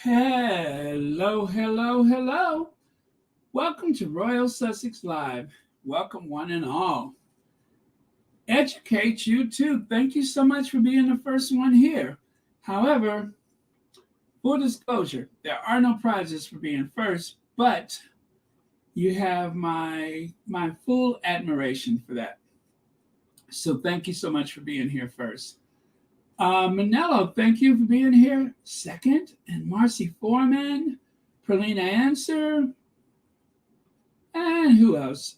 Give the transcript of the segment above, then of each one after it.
Hello, hello, hello. Welcome to Royal Sussex Live. Welcome, one and all. Educate you too. Thank you so much for being the first one here. However, full disclosure, there are no prizes for being first, but you have my full admiration for that. So thank you so much for being here first. Manello, thank you for being here second. And Marcy Foreman, Perlina Answer, and who else?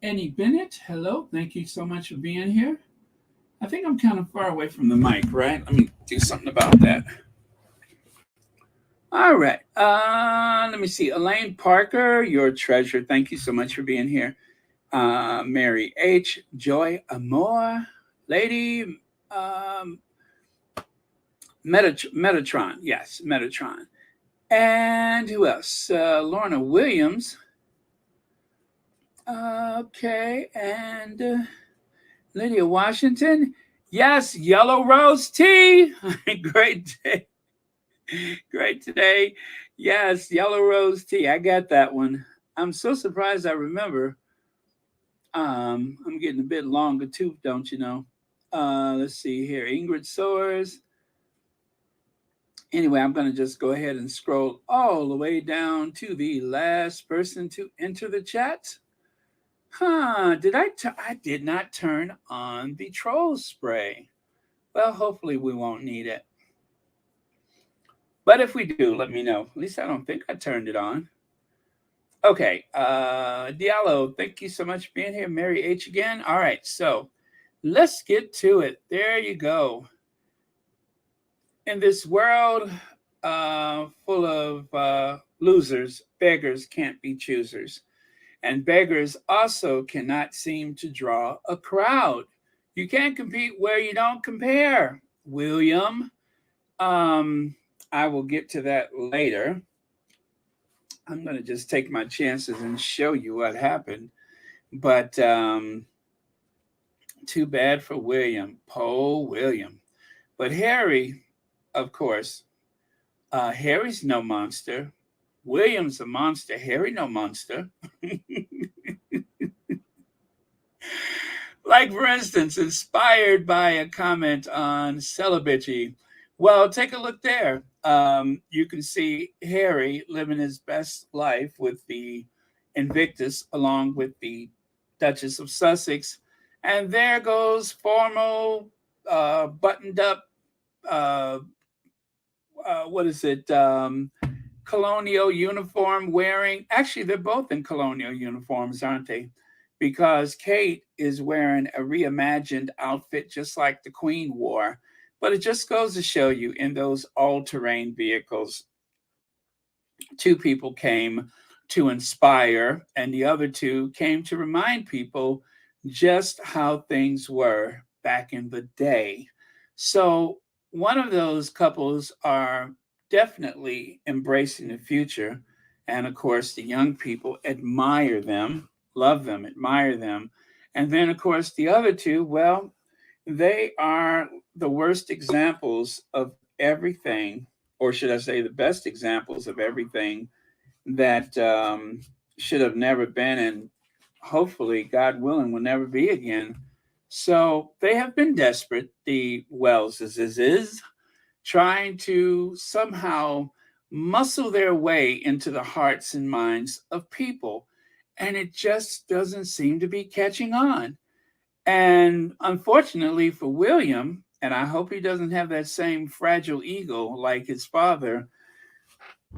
Annie Bennett, hello. Thank you so much for being here. I think I'm kind of far away from the mic, right? Let me do something about that. All right. Let me see. Elaine Parker, your treasure. Thank you so much for being here. Mary H. Joy Amor, Lady um, Metatron. Yes, Metatron. And who else? Lorna Williams. Okay. And Lydia Washington. Yes, yellow rose tea. Great day. Great today. Yes, yellow rose tea. I got that one. I'm so surprised I remember. I'm getting a bit longer too, don't you know? Let's see here. Ingrid Soares. Anyway, I'm going to just go ahead and scroll all the way down to the last person to enter the chat. I did not turn on the troll spray. Well, hopefully we won't need it. But if we do, let me know. At least I don't think I turned it on. Okay. Diallo, thank you so much for being here. Mary H again. All right. So let's get to it. There you go. In this world full of losers, beggars can't be choosers. And beggars also cannot seem to draw a crowd. You can't compete where you don't compare, William. I will get to that later. I'm going to just take my chances and show you what happened. But too bad for William, Poe William. But Harry, of course, Harry's no monster. William's a monster. Harry, no monster. Like, for instance, inspired by a comment on celibacy. Well, take a look there. You can see Harry living his best life with the Invictus along with the Duchess of Sussex. And there goes formal, buttoned up, uh, what is it? Colonial uniform wearing. Actually, they're both in colonial uniforms, aren't they? Because Kate is wearing a reimagined outfit just like the Queen wore. But it just goes to show you in those all terrain vehicles, two people came to inspire, and the other two came to remind people just how things were back in the day. So, one of those couples are definitely embracing the future. And of course, the young people admire them, love them, admire them. And then, of course, the other two, well, they are the worst examples of everything, or should I say, the best examples of everything that should have never been, and hopefully, God willing, will never be again. So they have been desperate, the Welleses is trying to somehow muscle their way into the hearts and minds of people. And it just doesn't seem to be catching on. And unfortunately for William, and I hope he doesn't have that same fragile ego like his father,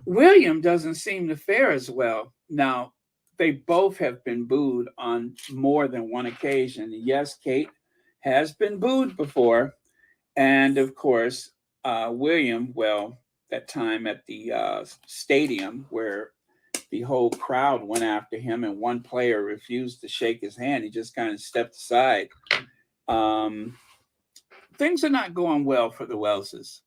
William doesn't seem to fare as well. Now, they both have been booed on more than one occasion. Yes, Kate has been booed before. And of course, William, well, that time at the stadium where the whole crowd went after him and one player refused to shake his hand, he just kind of stepped aside. Um, Things are not going well for the Welleses,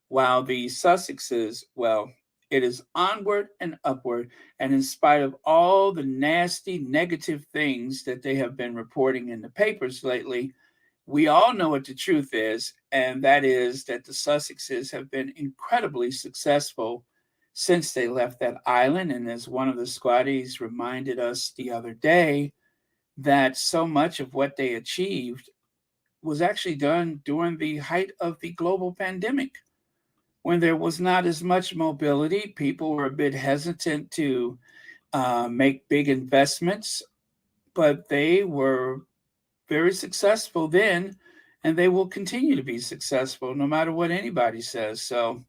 while the Sussexes, well, it is onward and upward. And in spite of all the nasty, negative things that they have been reporting in the papers lately, we all know what the truth is, and that is that the Sussexes have been incredibly successful since they left that island. And as one of the squatties reminded us the other day, that so much of what they achieved was actually done during the height of the global pandemic, when there was not as much mobility. People were a bit hesitant to make big investments, but they were very successful then, and they will continue to be successful no matter what anybody says. So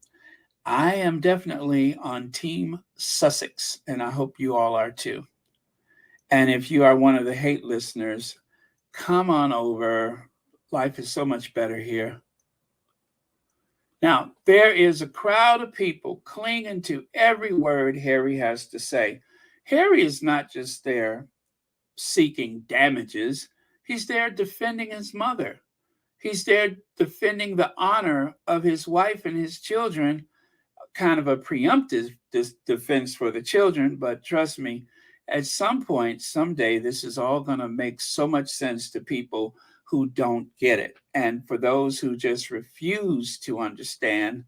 I am definitely on Team Sussex, and I hope you all are too. And if you are one of the hate listeners, come on over. Life is so much better here. Now, there is a crowd of people clinging to every word Harry has to say. Harry is not just there seeking damages, he's there defending his mother. He's there defending the honor of his wife and his children, kind of a preemptive defense for the children. But trust me, at some point, someday, this is all going to make so much sense to people who don't get it. And for those who just refuse to understand,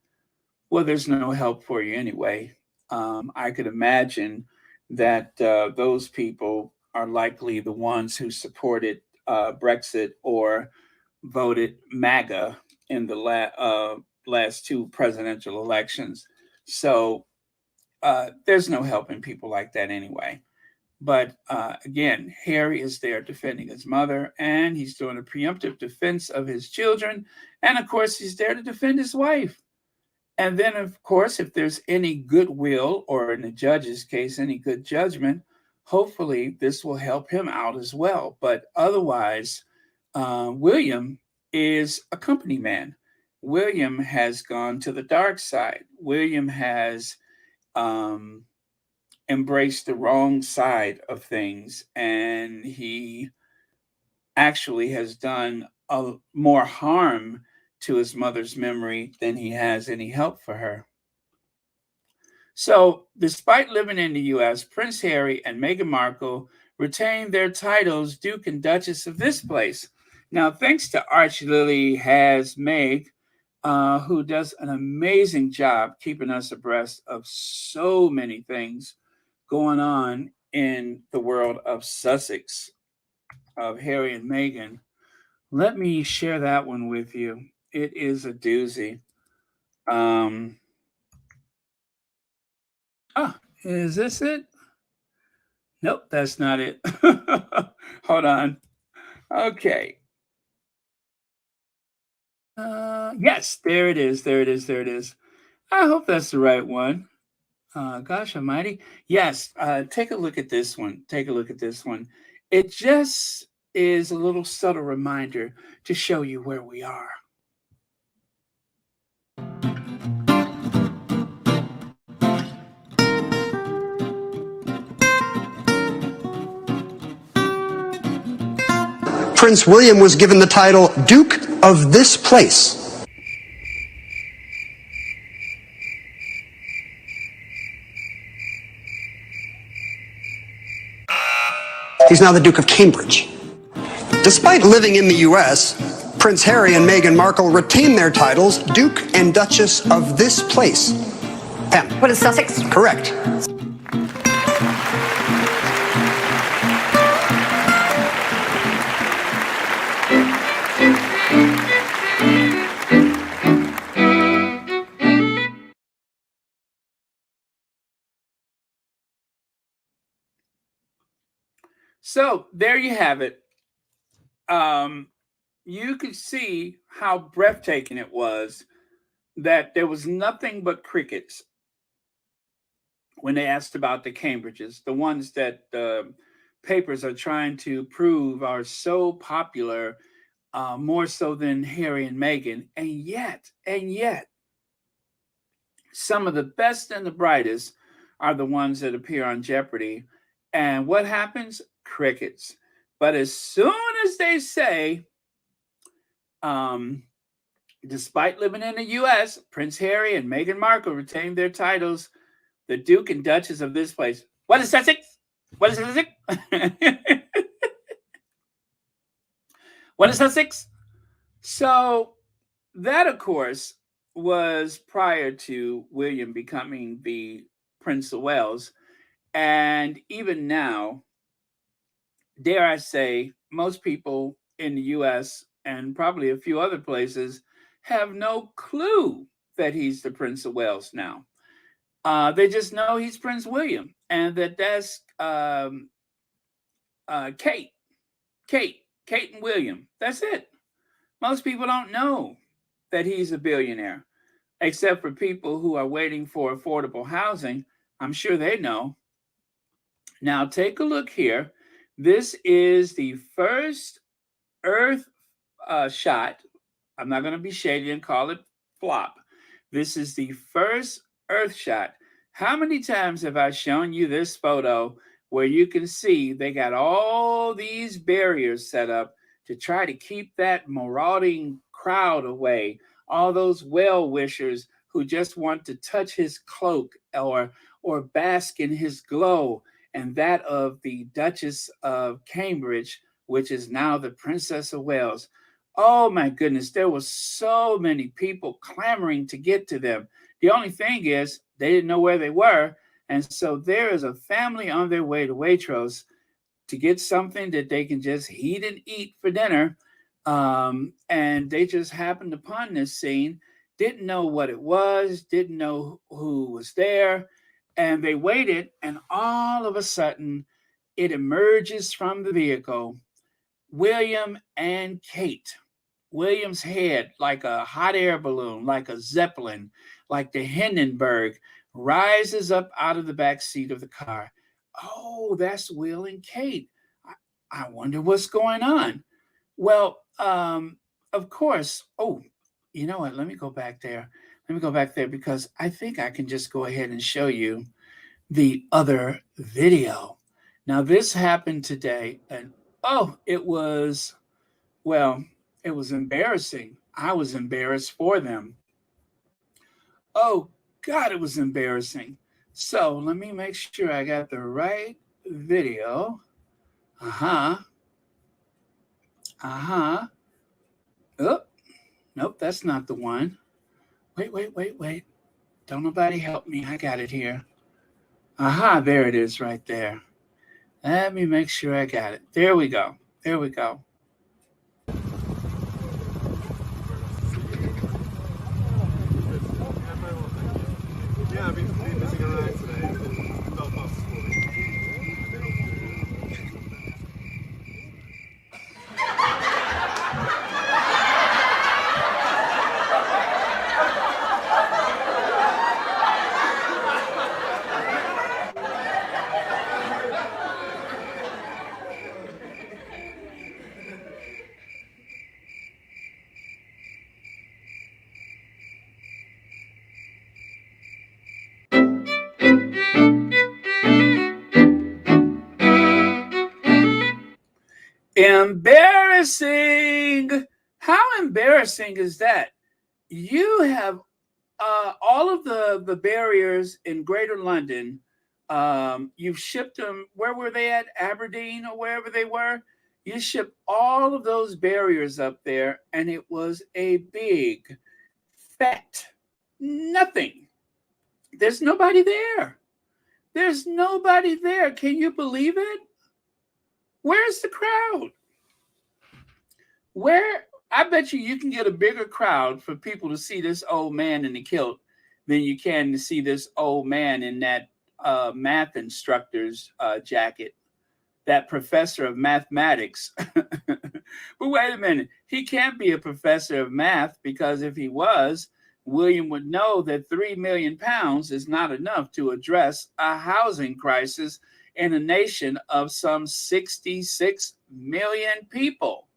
well, there's no help for you anyway. I could imagine that those people are likely the ones who supported Brexit or voted MAGA in the last two presidential elections. So there's no helping people like that anyway. But again, Harry is there defending his mother, and he's doing a preemptive defense of his children. And of course, he's there to defend his wife. And then, of course, if there's any goodwill, or in the judge's case, any good judgment, hopefully this will help him out as well. But otherwise, William is a company man. William has gone to the dark side. William has embraced the wrong side of things, and he actually has done more harm to his mother's memory than he has any help for her. So, despite living in the US, Prince Harry and Meghan Markle retained their titles Duke and Duchess of this place. Now, thanks to Archie has Meg, who does an amazing job keeping us abreast of so many things going on in the world of Sussex, of Harry and Meghan. Let me share that one with you. It is a doozy. Is this it? Nope, that's not it. Hold on. Okay. Yes, there it is. There it is. There it is. I hope that's the right one. Gosh almighty. Yes, take a look at this one. Take a look at this one. It just is a little subtle reminder to show you where we are. Prince William was given the title Duke of this place. He's now the Duke of Cambridge. Despite living in the U.S., Prince Harry and Meghan Markle retain their titles Duke and Duchess of this place. Pam. What is Sussex? Correct. So there you have it. You could see how breathtaking it was that there was nothing but crickets when they asked about the Cambridges, the ones that papers are trying to prove are so popular, more so than Harry and Meghan. And yet, some of the best and the brightest are the ones that appear on Jeopardy. And what happens? Crickets. But as soon as they say, despite living in the U.S., Prince Harry and Meghan Markle retained their titles, the Duke and Duchess of this place. What is Sussex? What is Sussex? What is Sussex? So that, of course, was prior to William becoming the Prince of Wales. And even now, dare I say, most people in the US and probably a few other places have no clue that he's the Prince of Wales now. They just know he's Prince William and that's Kate, Kate and William. That's it. Most people don't know that he's a billionaire, except for people who are waiting for affordable housing. I'm sure they know. Now, take a look here. This is the first Earth shot. I'm not going to be shady and call it flop. This is the first Earth shot. How many times have I shown you this photo where you can see they got all these barriers set up to try to keep that marauding crowd away, all those well-wishers who just want to touch his cloak or bask in his glow, and that of the Duchess of Cambridge, which is now the Princess of Wales. Oh my goodness, there were so many people clamoring to get to them. The only thing is they didn't know where they were, and so there is a family on their way to Waitrose to get something that they can just heat and eat for dinner. And they just happened upon this scene, didn't know what it was, didn't know who was there, and they waited, and all of a sudden, it emerges from the vehicle, William and Kate. William's head, like a hot air balloon, like a Zeppelin, like the Hindenburg, rises up out of the back seat of the car. Oh, that's Will and Kate. I wonder what's going on. Well, of course. Oh, you know what? Let me go back there. Let me go back there because I think I can just go ahead and show you the other video. Now, this happened today, and oh, it was embarrassing. I was embarrassed for them. Oh, God, it was embarrassing. So let me make sure I got the right video. Oh, nope, that's not the one. Wait. Don't nobody help me. I got it here. There it is right there. Let me make sure I got it. There we go. Yeah, I've been missing around today. Belfast this morning. Embarrassing. How embarrassing is that? You have all of the barriers in Greater London. You've shipped them. Where were they at? Aberdeen or wherever they were. You shipped all of those barriers up there, and it was a big, fat nothing. There's nobody there. There's nobody there. Can you believe it? Where's the crowd? Where? I bet you can get a bigger crowd for people to see this old man in the kilt than you can to see this old man in that math instructor's jacket, that professor of mathematics. But wait a minute, he can't be a professor of math because if he was, William would know that £3 million is not enough to address a housing crisis in a nation of some 66 million people.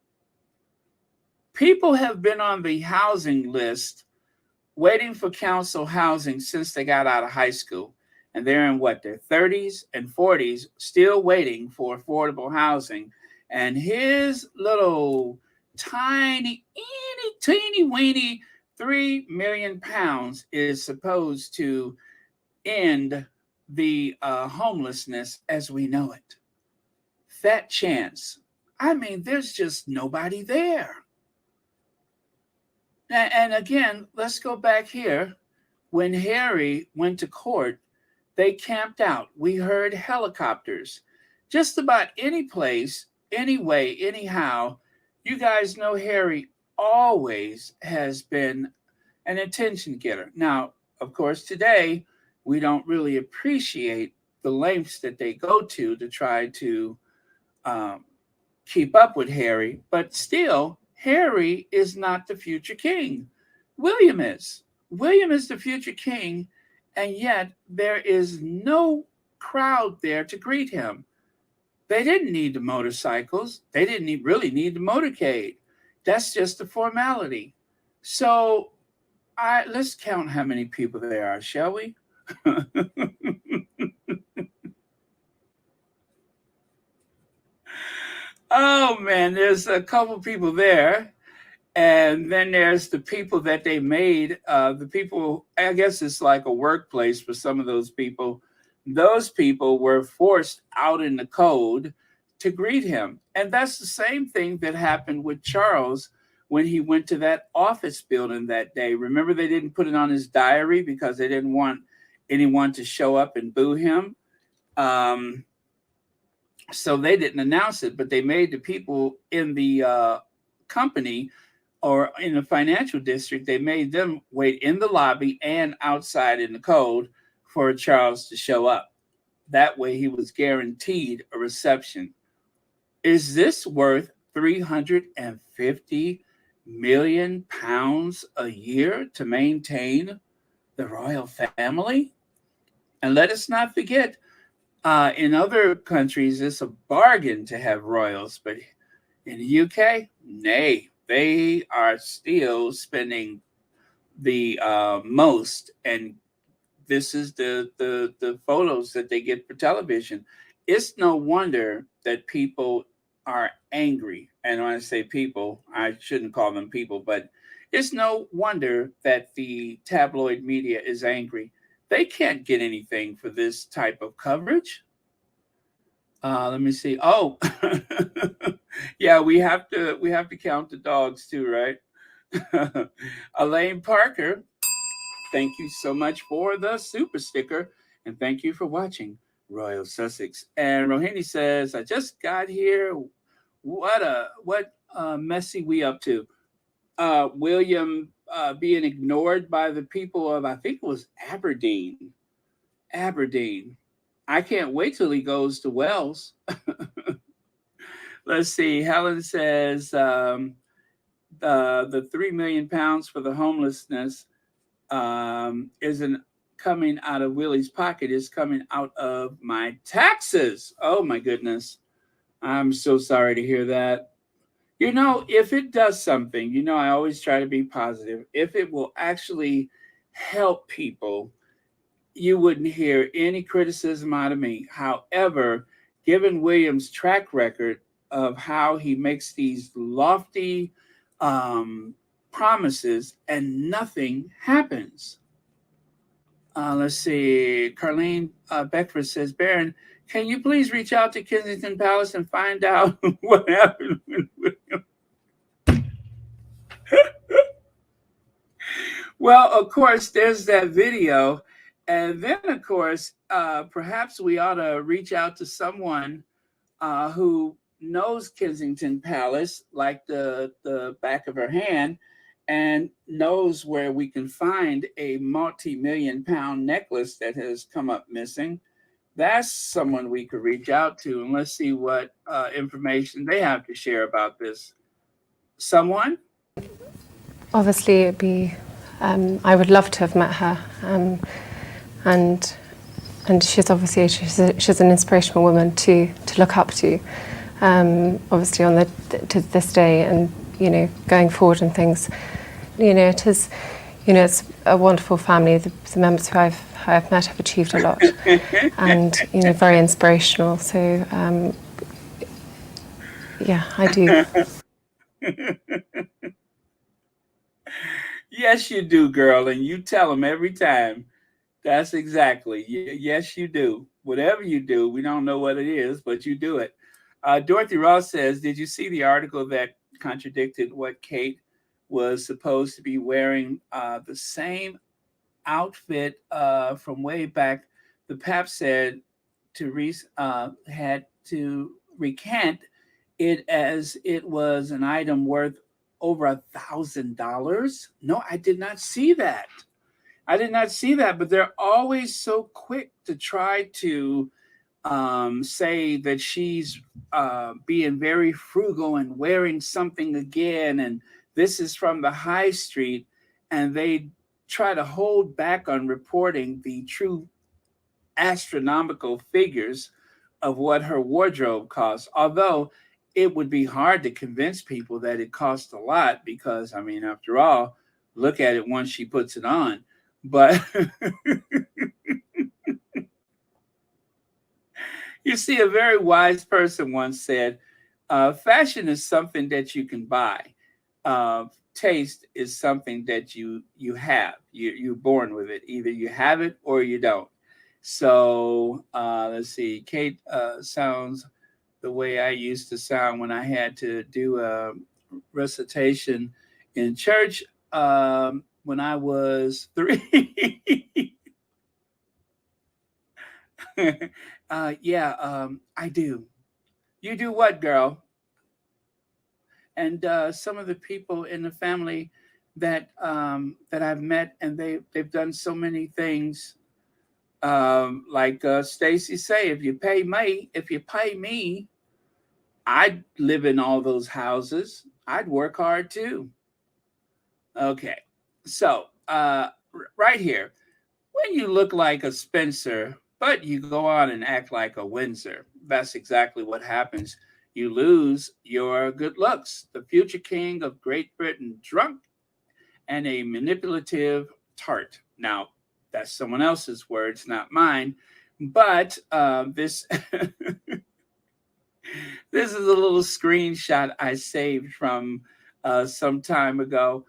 People have been on the housing list waiting for council housing since they got out of high school. And they're in their 30s and 40s, still waiting for affordable housing. And his little tiny, teeny weeny £3 million is supposed to end the homelessness as we know it. Fat chance. I mean, there's just nobody there. And again, let's go back here. When Harry went to court, They camped out. We heard helicopters. Just about any place, anyway, anyhow. You guys know Harry always has been an attention getter. Now, of course, today we don't really appreciate the lengths that they go to try to um, keep up with Harry, but still, Harry is not the future king. William is. William is the future king, and yet there is no crowd there to greet him. They didn't need the motorcycles, they didn't really need the motorcade. That's just a formality. So let's count how many people there are, shall we? Oh man, there's a couple people there. And then there's the people that they made. The people, I guess it's like a workplace for some of those people. Those people were forced out in the cold to greet him. And that's the same thing that happened with Charles when he went to that office building that day. Remember, they didn't put it on his diary because they didn't want anyone to show up and boo him. So they didn't announce it, but they made the people in the company or in the financial district, they made them wait in the lobby and outside in the cold for Charles to show up. That way he was guaranteed a reception. Is this worth 350 million pounds a year to maintain the royal family? And let us not forget, in other countries, it's a bargain to have royals, but in the UK, nay, they are still spending the most, and this is the photos that they get for television. It's no wonder that people are angry. And when I say people, I shouldn't call them people, but it's no wonder that the tabloid media is angry. They can't get anything for this type of coverage. Let me see. Oh, yeah, we have to count the dogs too, right? Elaine Parker, thank you so much for the super sticker, and thank you for watching Royal Sussex. And Rohini says, I just got here. What messy we up to? William being ignored by the people of, I think it was Aberdeen. Aberdeen. I can't wait till he goes to Wales. Let's see. Helen says the 3 million pounds for the homelessness isn't coming out of Willie's pocket. It's coming out of my taxes. Oh my goodness. I'm so sorry to hear that. You know, if it does something, you know, I always try to be positive. If it will actually help people, you wouldn't hear any criticism out of me. However, given William's track record of how he makes these lofty promises and nothing happens. Let's see. Carlene Beckford says, Baron, can you please reach out to Kensington Palace and find out what happened with William? Well, of course, there's that video. And then, of course, perhaps we ought to reach out to someone who knows Kensington Palace like the back of her hand and knows where we can find a multi-million pound necklace that has come up missing. That's someone we could reach out to, and let's see what information they have to share about this. Someone? Obviously, it'd be. I would love to have met her, and she's obviously she's an inspirational woman to look up to. Obviously, on to this day, and you know, going forward and things. You know, it is. You know, it's a wonderful family. The members who I've met have achieved a lot, and you know, very inspirational. So, yeah, I do. Yes, you do, girl, and you tell them every time. That's exactly. Yes, you do. Whatever you do, we don't know what it is, but you do it. Dorothy Ross says, did you see the article that contradicted what Kate was supposed to be wearing? The same outfit from way back the pap said had to recant it as it was an item worth over $1,000. No, I did not see that. I did not see that, but they're always so quick to try to say that she's being very frugal and wearing something again, and this is from the high street, and they try to hold back on reporting the true astronomical figures of what her wardrobe costs. Although it would be hard to convince people that it costs a lot because, I mean, after all, look at it once she puts it on. But you see, a very wise person once said, fashion is something that you can buy. Taste is something that you have. You're born with it. Either you have it or you don't. So let's see. Kate sounds the way I used to sound when I had to do a recitation in church when I was 3. Yeah, I do. You do what, girl? And some of the people in the family that I've met, and they've done so many things. Like Stacy say, if you pay me, I'd live in all those houses. I'd work hard too. Okay, so right here, when you look like a Spencer, but you go on and act like a Windsor, that's exactly what happens. You lose your good looks. The future king of Great Britain, drunk and a manipulative tart. Now, that's someone else's words, not mine. But this this is a little screenshot I saved from some time ago.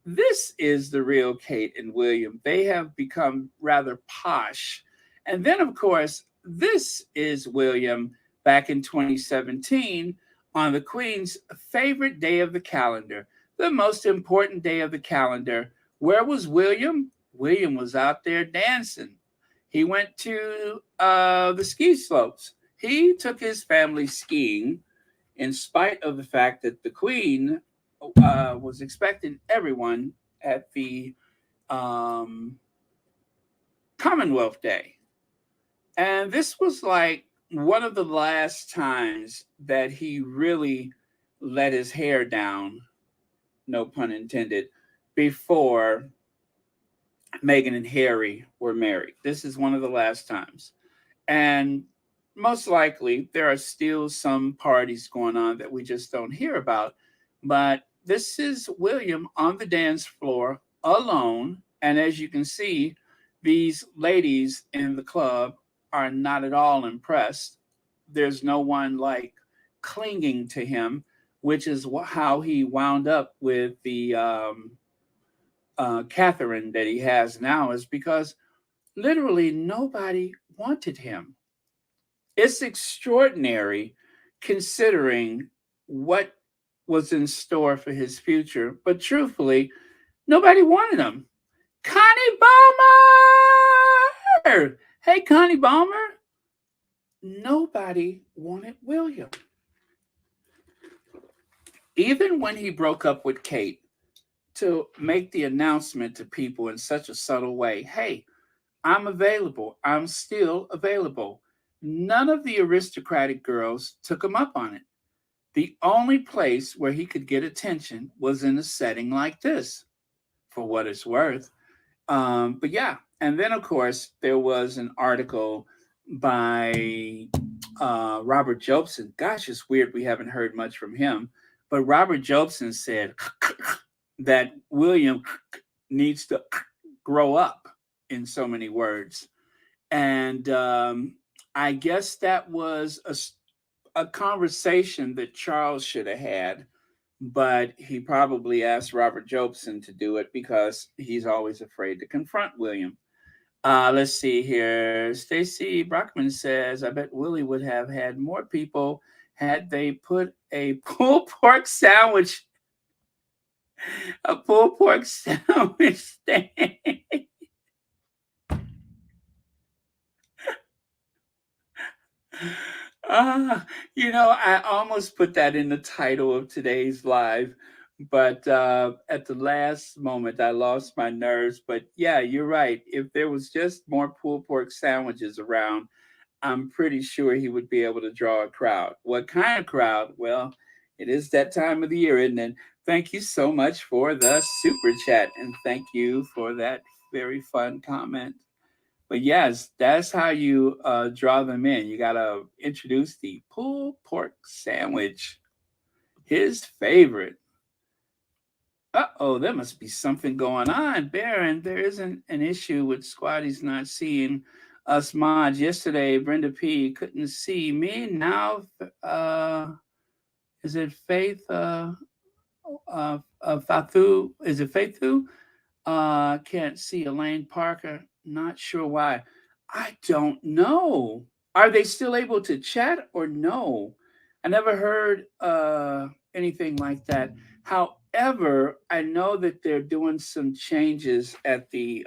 This is the real Kate and William. They have become rather posh. And then, of course, this is William back in 2017 on the Queen's favorite day of the calendar, the most important day of the calendar. Where was William? William was out there dancing. He went to the ski slopes. He took his family skiing in spite of the fact that the Queen was expecting everyone at the um, Commonwealth Day. And this was like one of the last times that he really let his hair down, no pun intended, before Meghan and Harry were married. This is one of the last times. And most likely there are still some parties going on that we just don't hear about. But this is William on the dance floor alone. And as you can see, these ladies in the club are not at all impressed. There's no one like clinging to him, which is how he wound up with the Catherine that he has now, is because literally nobody wanted him. It's extraordinary considering what was in store for his future, but truthfully, nobody wanted him. Connie Balmer! Hey, Connie Balmer! Nobody wanted William. Even when he broke up with Kate, to make the announcement to people in such a subtle way, hey, I'm available. I'm still available. None of the aristocratic girls took him up on it. The only place where he could get attention was in a setting like this, for what it's worth. But yeah, and then of course there was an article by Robert Jobson. Gosh, it's weird we haven't heard much from him. But Robert Jobson said that William needs to grow up, in so many words. And I guess that was a conversation that Charles should have had, but he probably asked Robert Jobson to do it because he's always afraid to confront William. Let's see here. Stacy Brockman says, I bet Willie would have had more people had they put a pulled pork sandwich stand. I almost put that in the title of today's live, but at the last moment, I lost my nerves. But yeah, you're right. If there was just more pulled pork sandwiches around, I'm pretty sure he would be able to draw a crowd. What kind of crowd? Well, it is that time of the year, isn't it? Thank you so much for the super chat, and thank you for that very fun comment. But yes, that's how you draw them in. You got to introduce the pulled pork sandwich, his favorite. Uh-oh, there must be something going on, Baron. There isn't an issue with Squatty's not seeing us mods. Yesterday, Brenda P couldn't see me. Now, is it Faith? Fathu? Is it Faithu? Can't see Elaine Parker. Not sure why. I don't know. Are they still able to chat or no? I never heard anything like that. However, I know that they're doing some changes at the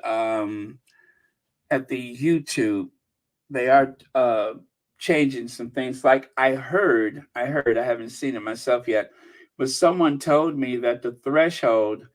YouTube. They are changing some things. Like I haven't seen it myself yet, but someone told me that the threshold,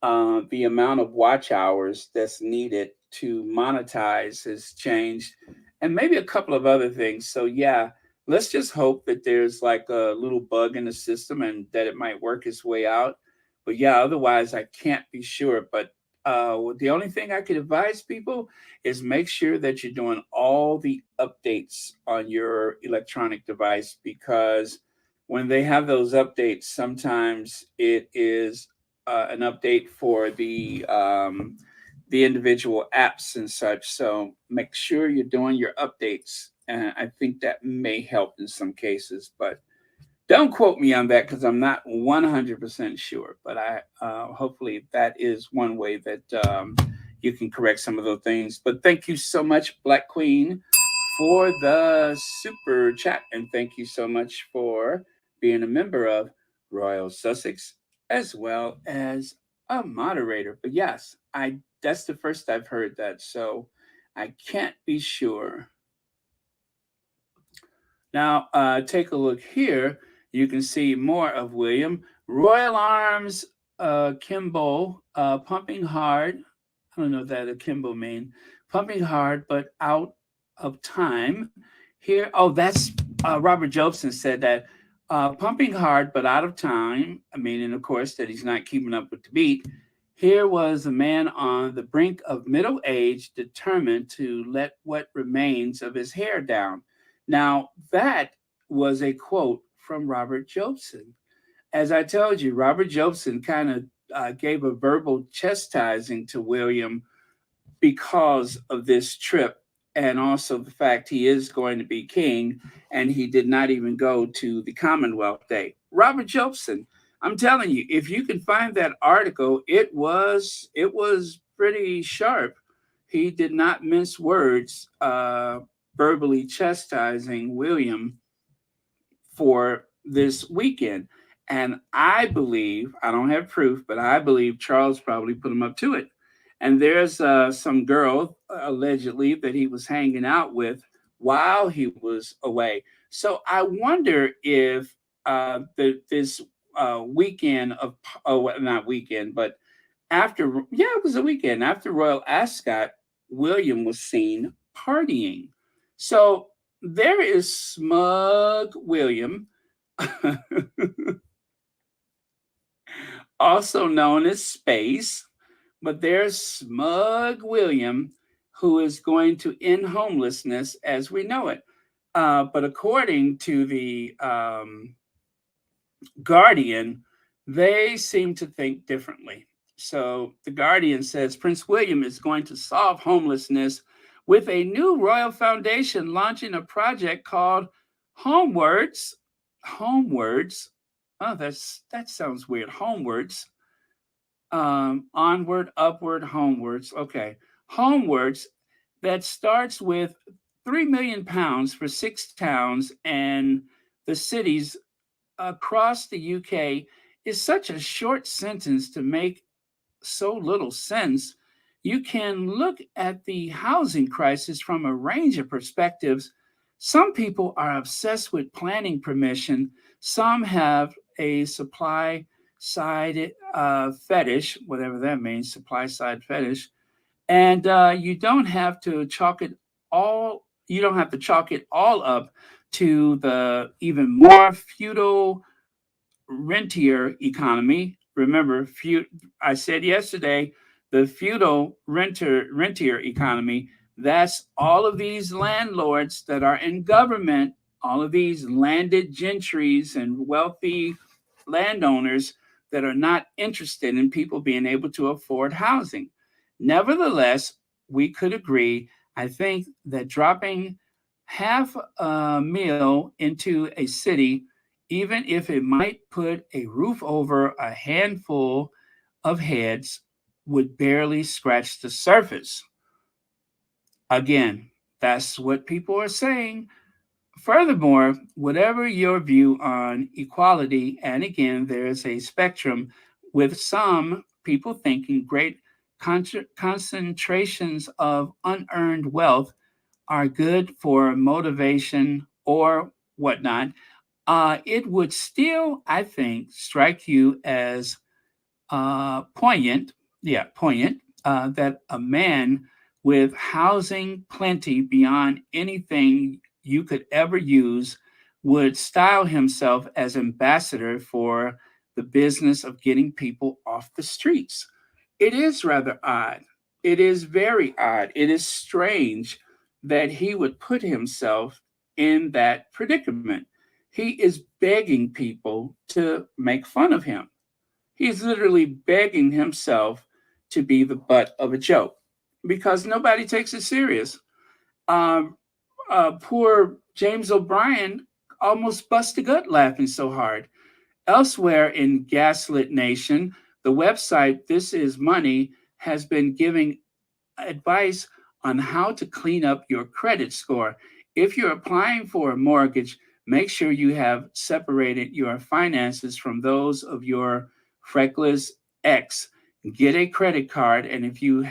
the amount of watch hours that's needed to monetize has changed, and maybe a couple of other things. So yeah, let's just hope that there's like a little bug in the system and that it might work its way out. But yeah, otherwise I can't be sure. But the only thing I could advise people is make sure that you're doing all the updates on your electronic device, because when they have those updates, sometimes it is an update for the individual apps and such. So make sure you're doing your updates. And I think that may help in some cases, but don't quote me on that because I'm not 100% sure. But I hopefully that is one way that you can correct some of those things. But thank you so much, Black Queen, for the super chat, and thank you so much for being a member of Royal Sussex as well as a moderator. But yes, I that's the first I've heard that, so I can't be sure. Now, take a look here. You can see more of William. Royal Arms, Kimbo, pumping hard. I don't know what that Kimbo mean. Pumping hard, but out of time. Here, oh, that's Robert Jobson said that. Pumping hard, but out of time. I mean, and of course, that he's not keeping up with the beat. Here was a man on the brink of middle age, determined to let what remains of his hair down. Now, that was a quote from Robert Jobson. As I told you, Robert Jobson kind of gave a verbal chastising to William because of this trip, and also the fact he is going to be king and he did not even go to the Commonwealth Day. Robert Jobson, I'm telling you, if you can find that article, it was pretty sharp. He did not mince words, verbally chastising William for this weekend. And I believe, I don't have proof, but I believe Charles probably put him up to it. And there's some girl allegedly that he was hanging out with while he was away. So I wonder if this weekend of, oh, not weekend, but after, yeah, it was a weekend after Royal Ascot, William was seen partying. So there is smug William, also known as Space, but there's smug William, who is going to end homelessness as we know it. But according to the Guardian, they seem to think differently. So the Guardian says Prince William is going to solve homelessness with a new royal foundation launching a project called Homewards. Homewards. Oh, that sounds weird. Homewards. Onward, upward, homewards. Okay. Homewards that starts with £3 million for 6 towns and the cities across the UK is such a short sentence to make so little sense. You can look at the housing crisis from a range of perspectives, Some people are obsessed with planning permission. Some have a supply side fetish, whatever that means, supply side fetish. And you don't have to chalk it all. You don't have to chalk it all up to the even more feudal rentier economy. Remember, I said yesterday, the feudal rentier economy. That's all of these landlords that are in government, all of these landed gentries and wealthy landowners that are not interested in people being able to afford housing. Nevertheless, we could agree, I think, that dropping half a meal into a city, even if it might put a roof over a handful of heads, would barely scratch the surface. Again, that's what people are saying. Furthermore, whatever your view on equality, and again, there's a spectrum with some people thinking great concentrations of unearned wealth are good for motivation or whatnot, it would still, I think, strike you as poignant, poignant, that a man with housing plenty beyond anything you could ever use would style himself as ambassador for the business of getting people off the streets. It is rather odd. It is very odd. It is strange that he would put himself in that predicament. He is begging people to make fun of him. He's literally begging himself to be the butt of a joke because nobody takes it serious. Um, Poor James O'Brien almost bust a gut laughing so hard. Elsewhere in Gaslit Nation, the website This Is Money has been giving advice on how to clean up your credit score. If you're applying for a mortgage, make sure you have separated your finances from those of your freckless ex. Get a credit card, and if you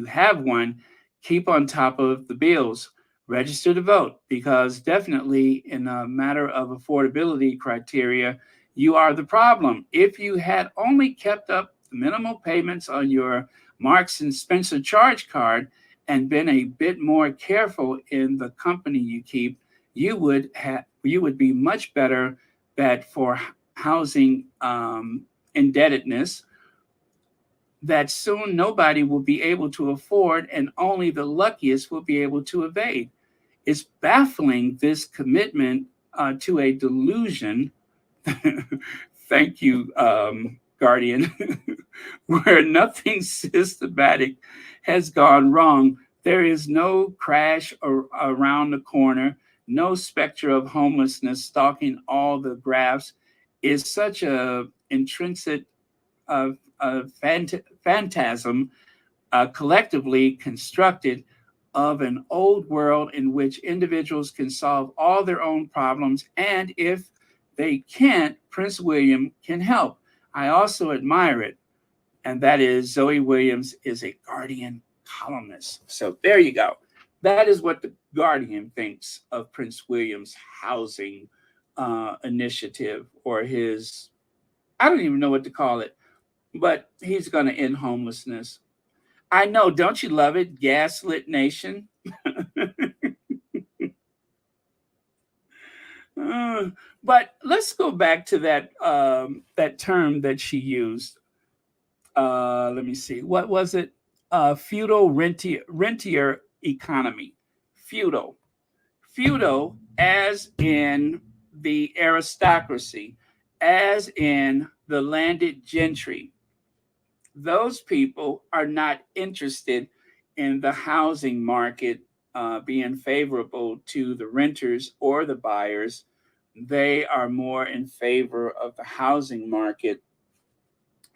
have one, keep on top of the bills. Register to vote because definitely in a matter of affordability criteria, you are the problem. If you had only kept up the minimal payments on your Marks and Spencer charge card and been a bit more careful in the company you keep, you would be much better bet for housing indebtedness that soon nobody will be able to afford and only the luckiest will be able to evade. It's baffling this commitment to a delusion. Thank you, Guardian, where nothing systematic has gone wrong. There is no crash around the corner, no specter of homelessness stalking all the graphs. Is such a intrinsic phantasm collectively constructed of an old world in which individuals can solve all their own problems. And if they can't, Prince William can help. I also admire it. And that is Zoe Williams is a Guardian columnist. So there you go. That is what the Guardian thinks of Prince William's housing initiative or his, I don't even know what to call it, but he's going to end homelessness. I know, don't you love it? Gaslit Nation. Uh, but let's go back to that term that she used. Let me see. What was it? Feudal rentier economy. Feudal. Feudal, as in the aristocracy, as in the landed gentry. Those people are not interested in the housing market being favorable to the renters or the buyers. They are more in favor of the housing market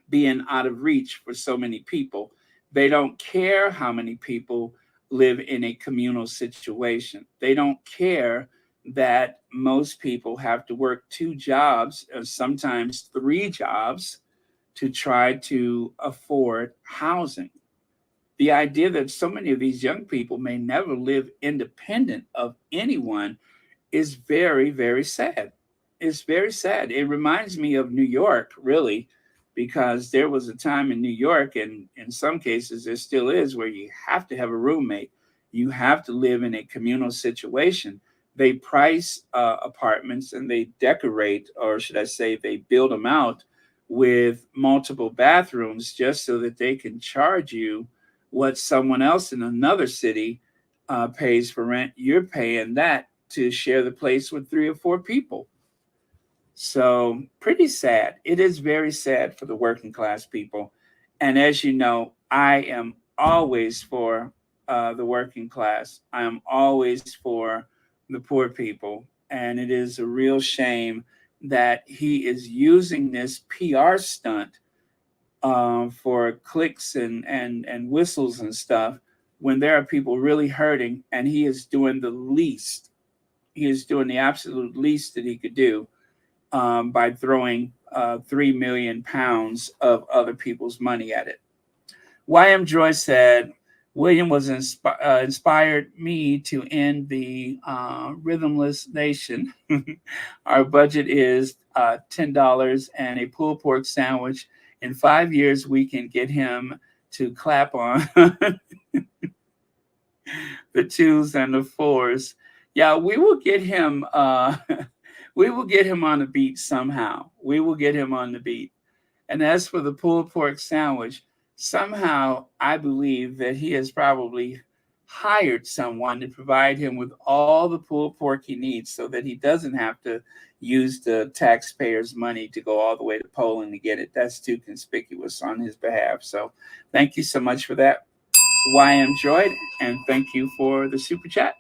being out of reach for so many people. They don't care how many people live in a communal situation. They don't care that most people have to work two jobs, or sometimes three jobs, to try to afford housing. the idea that so many of these young people may never live independent of anyone is very, very sad. It's very sad. It reminds me of New York, really, because there was a time in New York, and in some cases there still is, where you have to have a roommate. You have to live in a communal situation. They price apartments and they decorate, or should I say, they build them out with multiple bathrooms just so that they can charge you what someone else in another city pays for rent. You're paying that to share the place with 3 or 4 people. So, pretty sad. It is very sad for the working class people. And as you know, I am always for the working class. I am always for the poor people. And it is a real shame that he is using this PR stunt for clicks and whistles and stuff when there are people really hurting, and he is doing the least. He is doing the absolute least that he could do by throwing 3 million pounds of other people's money at it. Y.M. Joy said, William was inspired me to end the rhythmless nation. Our budget is $10 and a pulled pork sandwich. In 5 years, we can get him to clap on the 2s and the 4s. Yeah, we will get him. We will get him on the beat somehow. We will get him on the beat. And as for the pulled pork sandwich, somehow I believe that he has probably hired someone to provide him with all the pulled pork he needs so that he doesn't have to use the taxpayers' money to go all the way to Poland to get it. That's too conspicuous on his behalf. So thank you so much for that, YM Joy, and thank you for the super chat.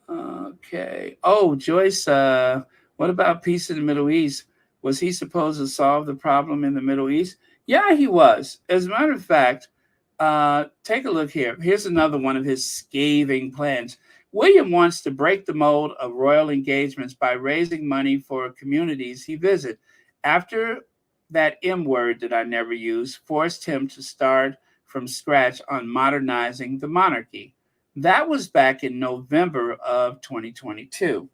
Okay. Oh, Joyce, what about peace in the Middle East? Was he supposed to solve the problem in the Middle East? Yeah, he was. As a matter of fact, take a look here. Here's another one of his scathing plans. William wants to break the mold of royal engagements by raising money for communities he visits. After that M word that I never use forced him to start from scratch on modernizing the monarchy. That was back in November of 2022.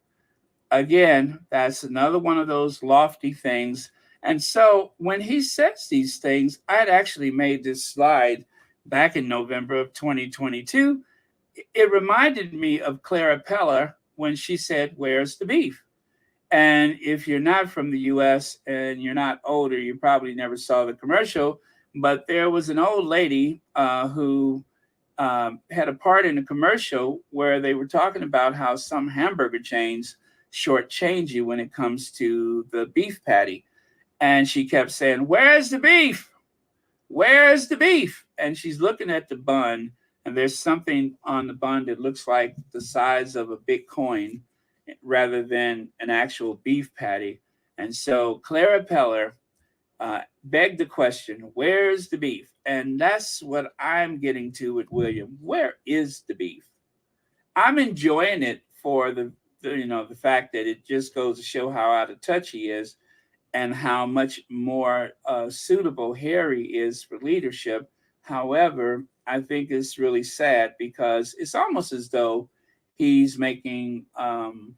Again, that's another one of those lofty things. And so when he says these things, I had actually made this slide back in November of 2022. It reminded me of Clara Peller when she said, "Where's the beef?" And if you're not from the US and you're not older, you probably never saw the commercial. But there was an old lady who had a part in a commercial where they were talking about how some hamburger chains shortchange you when it comes to the beef patty. And she kept saying, "Where's the beef? Where's the beef?" And she's looking at the bun, and there's something on the bun that looks like the size of a Bitcoin rather than an actual beef patty. And so Clara Peller begged the question, where's the beef? And that's what I'm getting to with William. Where is the beef? I'm enjoying it for the fact that it just goes to show how out of touch he is and how much more suitable Harry is for leadership. However, I think it's really sad because it's almost as though he's making fun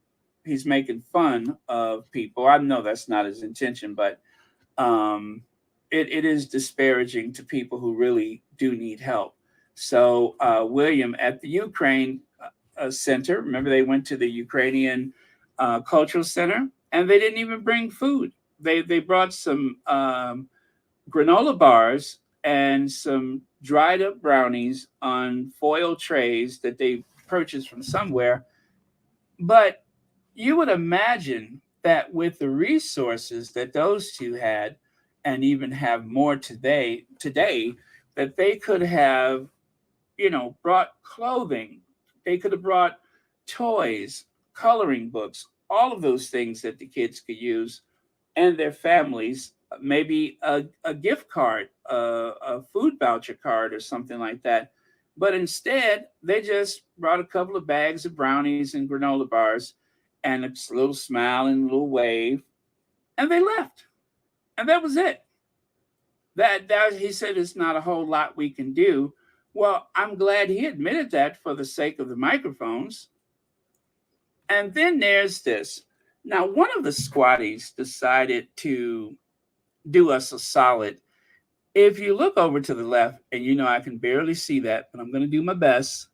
of people. I know that's not his intention, but it is disparaging to people who really do need help. So William at the Ukraine Center, remember they went to the Ukrainian Cultural Center and they didn't even bring food. They brought some granola bars and some dried up brownies on foil trays that they purchased from somewhere. But you would imagine that with the resources that those two had, and even have more today, that they could have, brought clothing. They could have brought toys, coloring books, all of those things that the kids could use and their families, maybe a gift card, a food voucher card or something like that. But instead, they just brought a couple of bags of brownies and granola bars and a little smile and a little wave, and they left. And that was it. That he said it's not a whole lot we can do. Well, I'm glad he admitted that for the sake of the microphones. And then there's this. Now, one of the squatties decided to do us a solid. If you look over to the left, and I can barely see that, but I'm going to do my best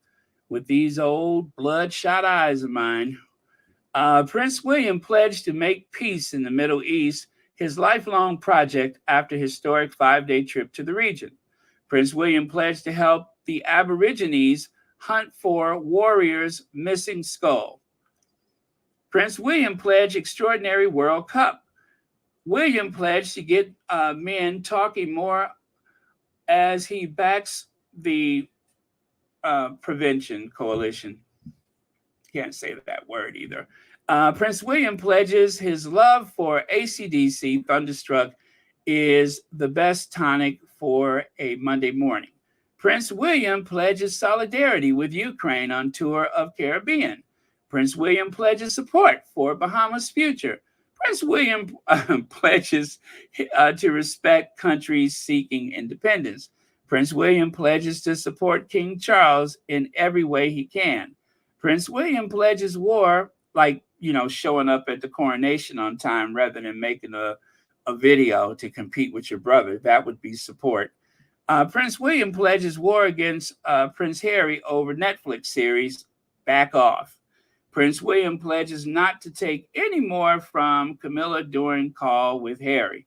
with these old bloodshot eyes of mine. Prince William pledged to make peace in the Middle East his lifelong project after a historic 5-day trip to the region. Prince William pledged to help the Aborigines hunt for warriors' missing skull. Prince William pledged extraordinary World Cup. William pledged to get men talking more as he backs the Prevention Coalition. Can't say that word either. Prince William pledges his love for AC/DC. Thunderstruck is the best tonic for a Monday morning. Prince William pledges solidarity with Ukraine on tour of Caribbean. Prince William pledges support for Bahamas' future. Prince William pledges to respect countries seeking independence. Prince William pledges to support King Charles in every way he can. Prince William pledges war, like, showing up at the coronation on time rather than making a video to compete with your brother. That would be support. Prince William pledges war against Prince Harry over Netflix series Back Off. Prince William pledges not to take any more from Camilla during call with Harry.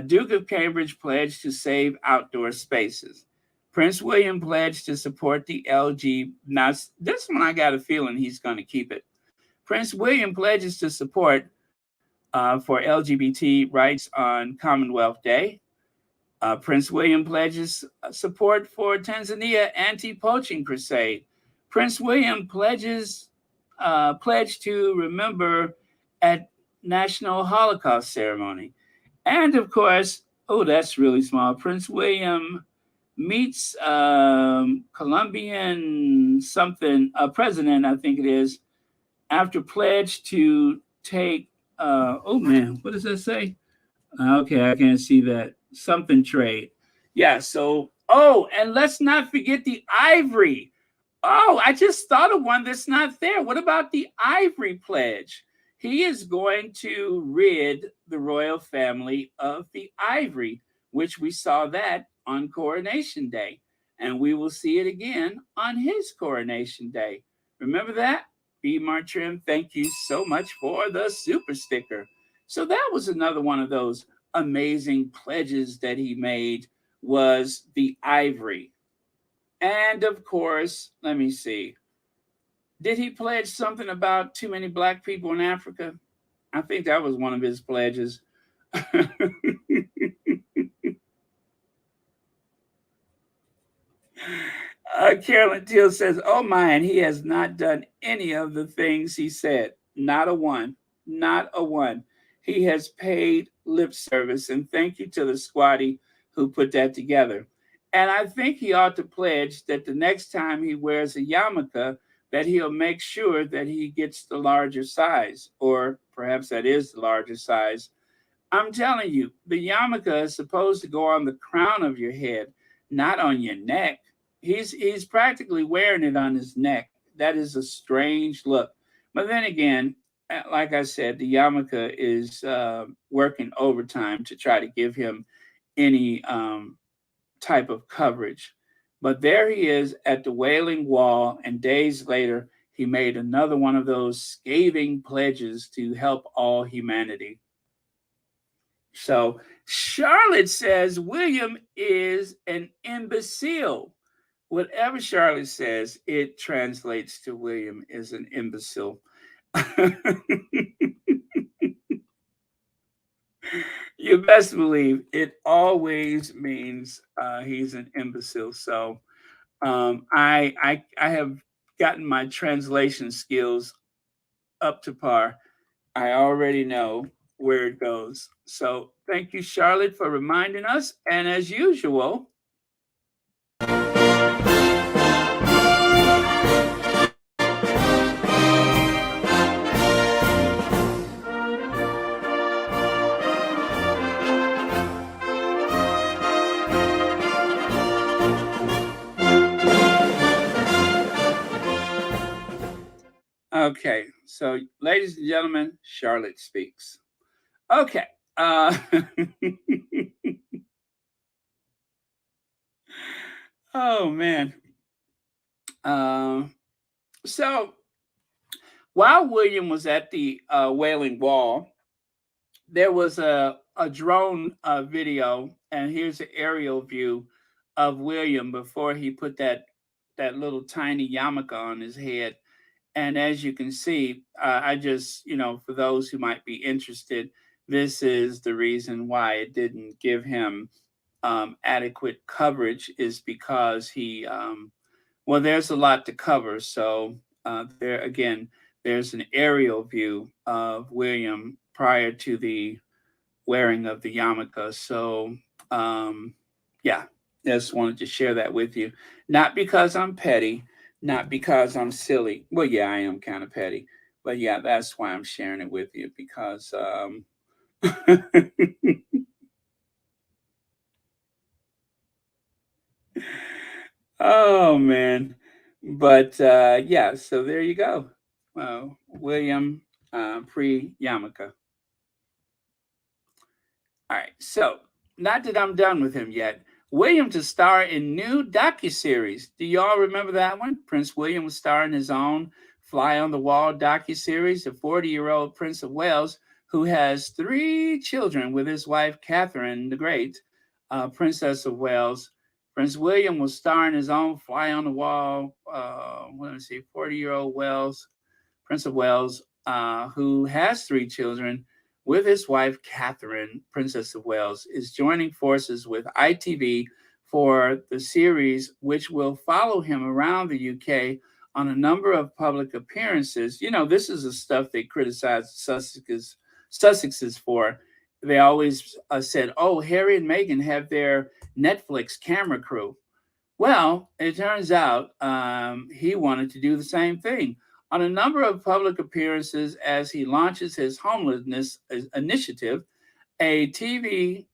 Duke of Cambridge pledged to save outdoor spaces. Prince William pledged to support the LG. Now, this one I got a feeling he's going to keep it. Prince William pledges to support for LGBT rights on Commonwealth Day. Prince William pledges support for Tanzania anti-poaching crusade. Prince William pledged to remember at National Holocaust ceremony. And of course, that's really small. Prince William meets Colombian president, I think it is, after pledge to take, what does that say? Okay, I can't see that. Something trade. Yeah, so, and let's not forget the ivory. I just thought of one that's not there. What about the ivory pledge? He is going to rid the royal family of the ivory, which we saw that on Coronation Day. And we will see it again on his Coronation Day. Remember that? B. Martrim, thank you so much for the super sticker. So that was another one of those amazing pledges that he made, was the ivory. And of course, let me see. Did he pledge something about too many Black people in Africa? I think that was one of his pledges. Carolyn Teal says, oh man, he has not done any of the things he said. Not a one. Not a one. He has paid lip service. And thank you to the squatty who put that together. And I think he ought to pledge that the next time he wears a yarmulke, that he'll make sure that he gets the larger size, or perhaps that is the larger size. I'm telling you, the yarmulke is supposed to go on the crown of your head, not on your neck. He's practically wearing it on his neck. That is a strange look. But then again, like I said, the yarmulke is working overtime to try to give him any type of coverage. But there he is at the Wailing Wall, and days later, he made another one of those scathing pledges to help all humanity. So Charlotte says William is an imbecile. Whatever Charlotte says, it translates to William is an imbecile. You best believe it always means he's an imbecile. So I have gotten my translation skills up to par. I already know where it goes. So thank you, Charlotte, for reminding us. And as usual, Okay, so ladies and gentlemen, Charlotte speaks. Okay. Oh man. Um, so while William was at the Wailing Wall, there was a drone video, and here's an aerial view of William before he put that little tiny yarmulke on his head. And as you can see, I just, for those who might be interested, this is the reason why it didn't give him adequate coverage, is because well, there's a lot to cover. So there again, there's an aerial view of William prior to the wearing of the yarmulke. So yeah, just wanted to share that with you. Not because I'm petty, not because I'm silly. Well, yeah, I am kind of petty, but yeah, that's why I'm sharing it with you, because oh man. But yeah, so there you go. William pre Yamaka. All right, so not that I'm done with him yet. William to star in new docuseries. Do y'all remember that one? Prince William was starring his own Fly on the Wall docuseries. The 40-year-old Prince of Wales, who has 3 children with his wife Catherine the Great, Princess of Wales. Prince William was starring his own Fly on the Wall. Let me see, 40-year-old Wales, Prince of Wales, who has 3 children with his wife, Catherine, Princess of Wales, is joining forces with ITV for the series, which will follow him around the UK on a number of public appearances. This is the stuff they criticize Sussexes for. They always said, oh, Harry and Meghan have their Netflix camera crew. Well, it turns out he wanted to do the same thing. On a number of public appearances as he launches his homelessness initiative, a TV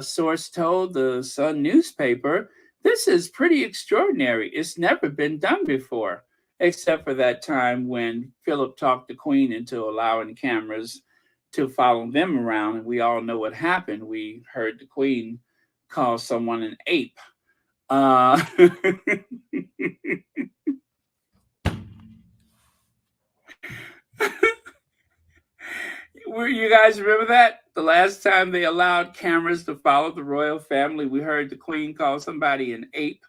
source told the Sun newspaper, this is pretty extraordinary. It's never been done before, except for that time when Philip talked the Queen into allowing cameras to follow them around. And we all know what happened. We heard the Queen call someone an ape. You guys remember that? The last time they allowed cameras to follow the royal family, we heard the Queen call somebody an ape.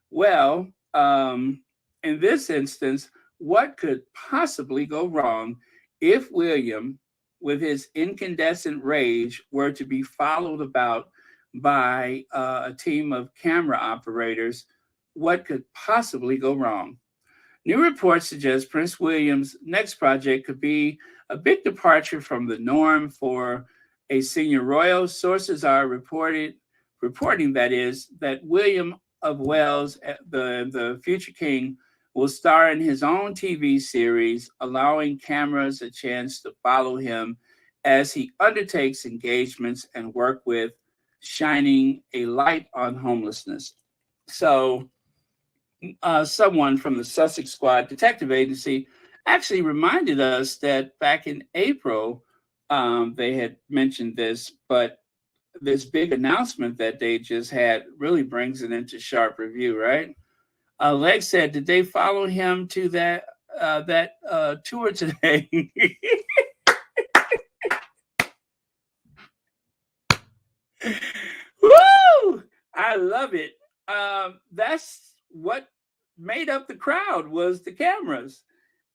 Well, in this instance, what could possibly go wrong if William, with his incandescent rage, were to be followed about by a team of camera operators? What could possibly go wrong? New reports suggest Prince William's next project could be a big departure from the norm for a senior royal. Sources are reporting that William of Wales, the future king, will star in his own TV series, allowing cameras a chance to follow him as he undertakes engagements and work with shining a light on homelessness. So someone from the Sussex Squad Detective Agency actually reminded us that back in April, they had mentioned this, but this big announcement that they just had really brings it into sharp review, right? Leg said, did they follow him to that tour today? Woo! I love it. That's what made up the crowd, was the cameras.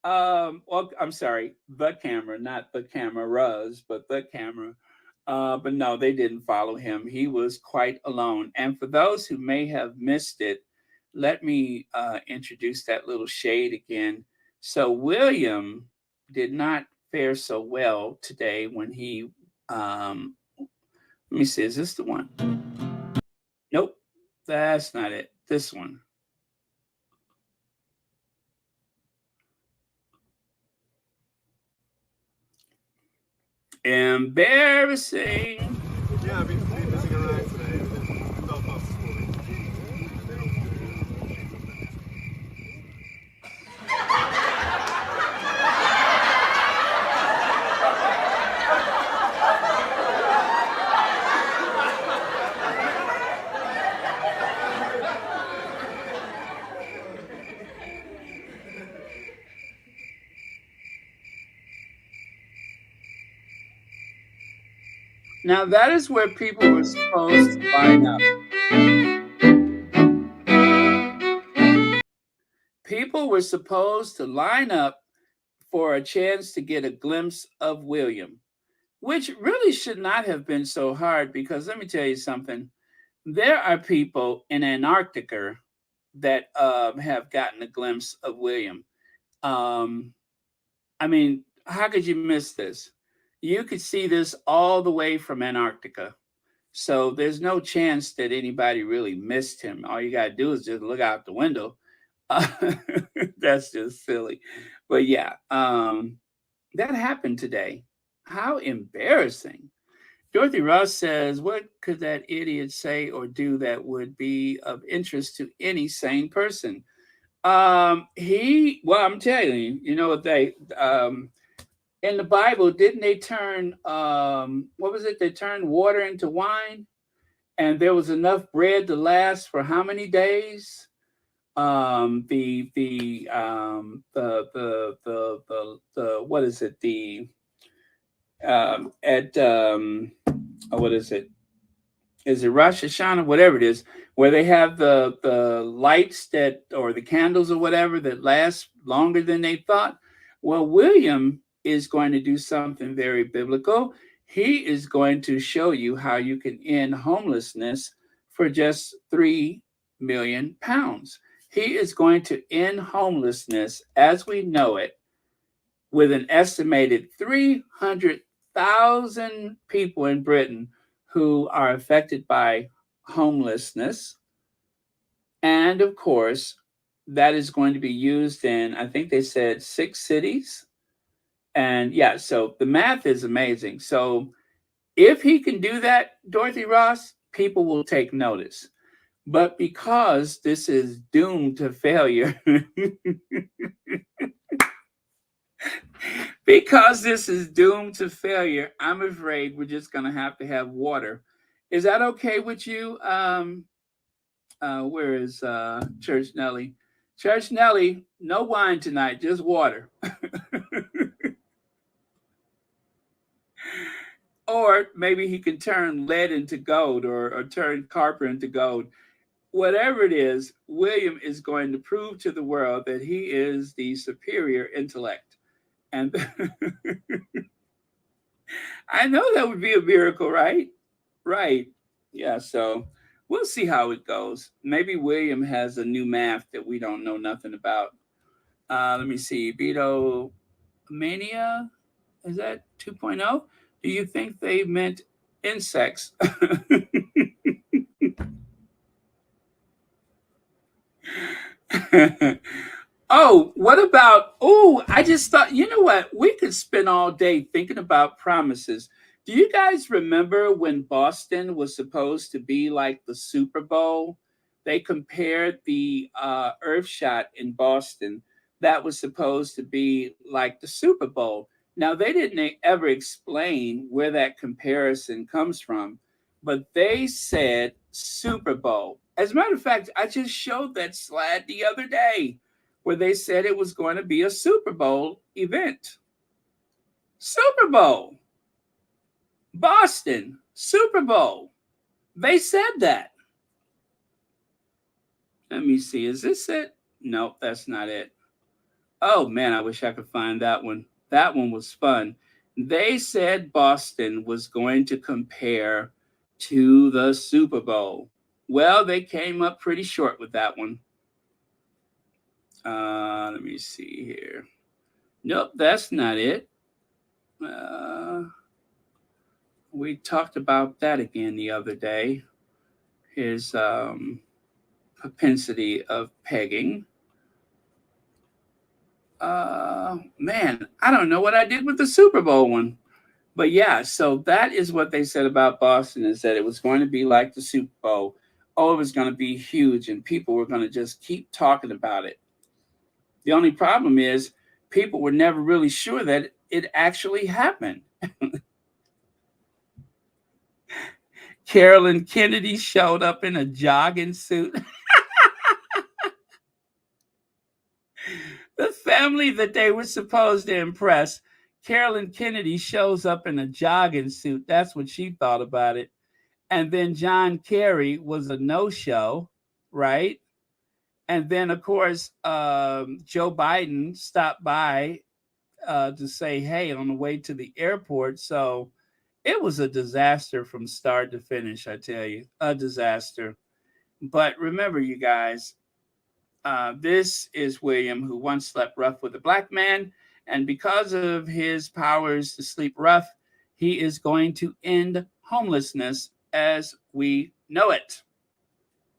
Well, I'm sorry, the camera, not the cameras, but the camera. But no, they didn't follow him. He was quite alone. And for those who may have missed it, let me introduce that little shade again. So William did not fare so well today when he, let me see, is this the one? Nope, that's not it. This one. Embarrassing. Yeah, I've been visiting around today in Belfast this morning. Now that is where people were supposed to line up. People were supposed to line up for a chance to get a glimpse of William, which really should not have been so hard because let me tell you something. There are people in Antarctica that have gotten a glimpse of William. Um, I mean, how could you miss this? You could see this all the way from Antarctica. So there's no chance that anybody really missed him. All you got to do is just look out the window. Uh, that's just silly. But yeah, that happened today. How embarrassing. Dorothy Ross says, what could that idiot say or do that would be of interest to any sane person? Well, I'm telling you, you know what in the Bible, didn't they turn what was it? They turned water into wine, and there was enough bread to last for how many days? The what is it? The at what is it? Is it Rosh Hashanah? Whatever it is, where they have the lights that or the candles or whatever that last longer than they thought. Well, William is going to do something very biblical. He is going to show you how you can end homelessness for just £3 million. He is going to end homelessness as we know it with an estimated 300,000 people in Britain who are affected by homelessness. And of course, that is going to be used in, I think they said 6 cities. And yeah, so the math is amazing. So if he can do that, Dorothy Ross, people will take notice. But because this is doomed to failure, because this is doomed to failure, I'm afraid we're just going to have water. Is that okay with you? Where is Church Nelly? Church Nelly, no wine tonight, just water. Or maybe he can turn lead into gold or turn copper into gold. Whatever it is, William is going to prove to the world that he is the superior intellect. And I know that would be a miracle, right? Right. Yeah, so we'll see how it goes. Maybe William has a new math that we don't know nothing about. Let me see. Beto Mania, is that 2.0? Do you think they meant insects? Oh, what about? Oh, I just thought, you know what? We could spend all day thinking about promises. Do you guys remember when Boston was supposed to be like the Super Bowl? They compared the Earth shot in Boston that was supposed to be like the Super Bowl. Now, they didn't ever explain where that comparison comes from, but they said Super Bowl. As a matter of fact, I just showed that slide the other day where they said it was going to be a Super Bowl event. Super Bowl. Boston, Super Bowl. They said that. Let me see. Is this it? Nope, that's not it. Oh man, I wish I could find that one. That one was fun. They said Boston was going to compare to the Super Bowl. Well, they came up pretty short with that one. Let me see here. Nope, that's not it. We talked about that again the other day. His propensity of pegging. Man, I don't know what I did with the Super Bowl one. But yeah, so that is what they said about Boston, is that it was going to be like the Super Bowl. Oh, it was going to be huge, and people were going to just keep talking about it. The only problem is people were never really sure that it actually happened. Carolyn Kennedy showed up in a jogging suit. The family that they were supposed to impress Carolyn Kennedy shows up in a jogging suit. That's what she thought about it. And then John Kerry was a no-show, right? And then, of course, Joe Biden stopped by to say hey on the way to the airport. So it was a disaster from start to finish, I tell you, a disaster. But remember, you guys, this is William, who once slept rough with a black man. And because of his powers to sleep rough, he is going to end homelessness as we know it.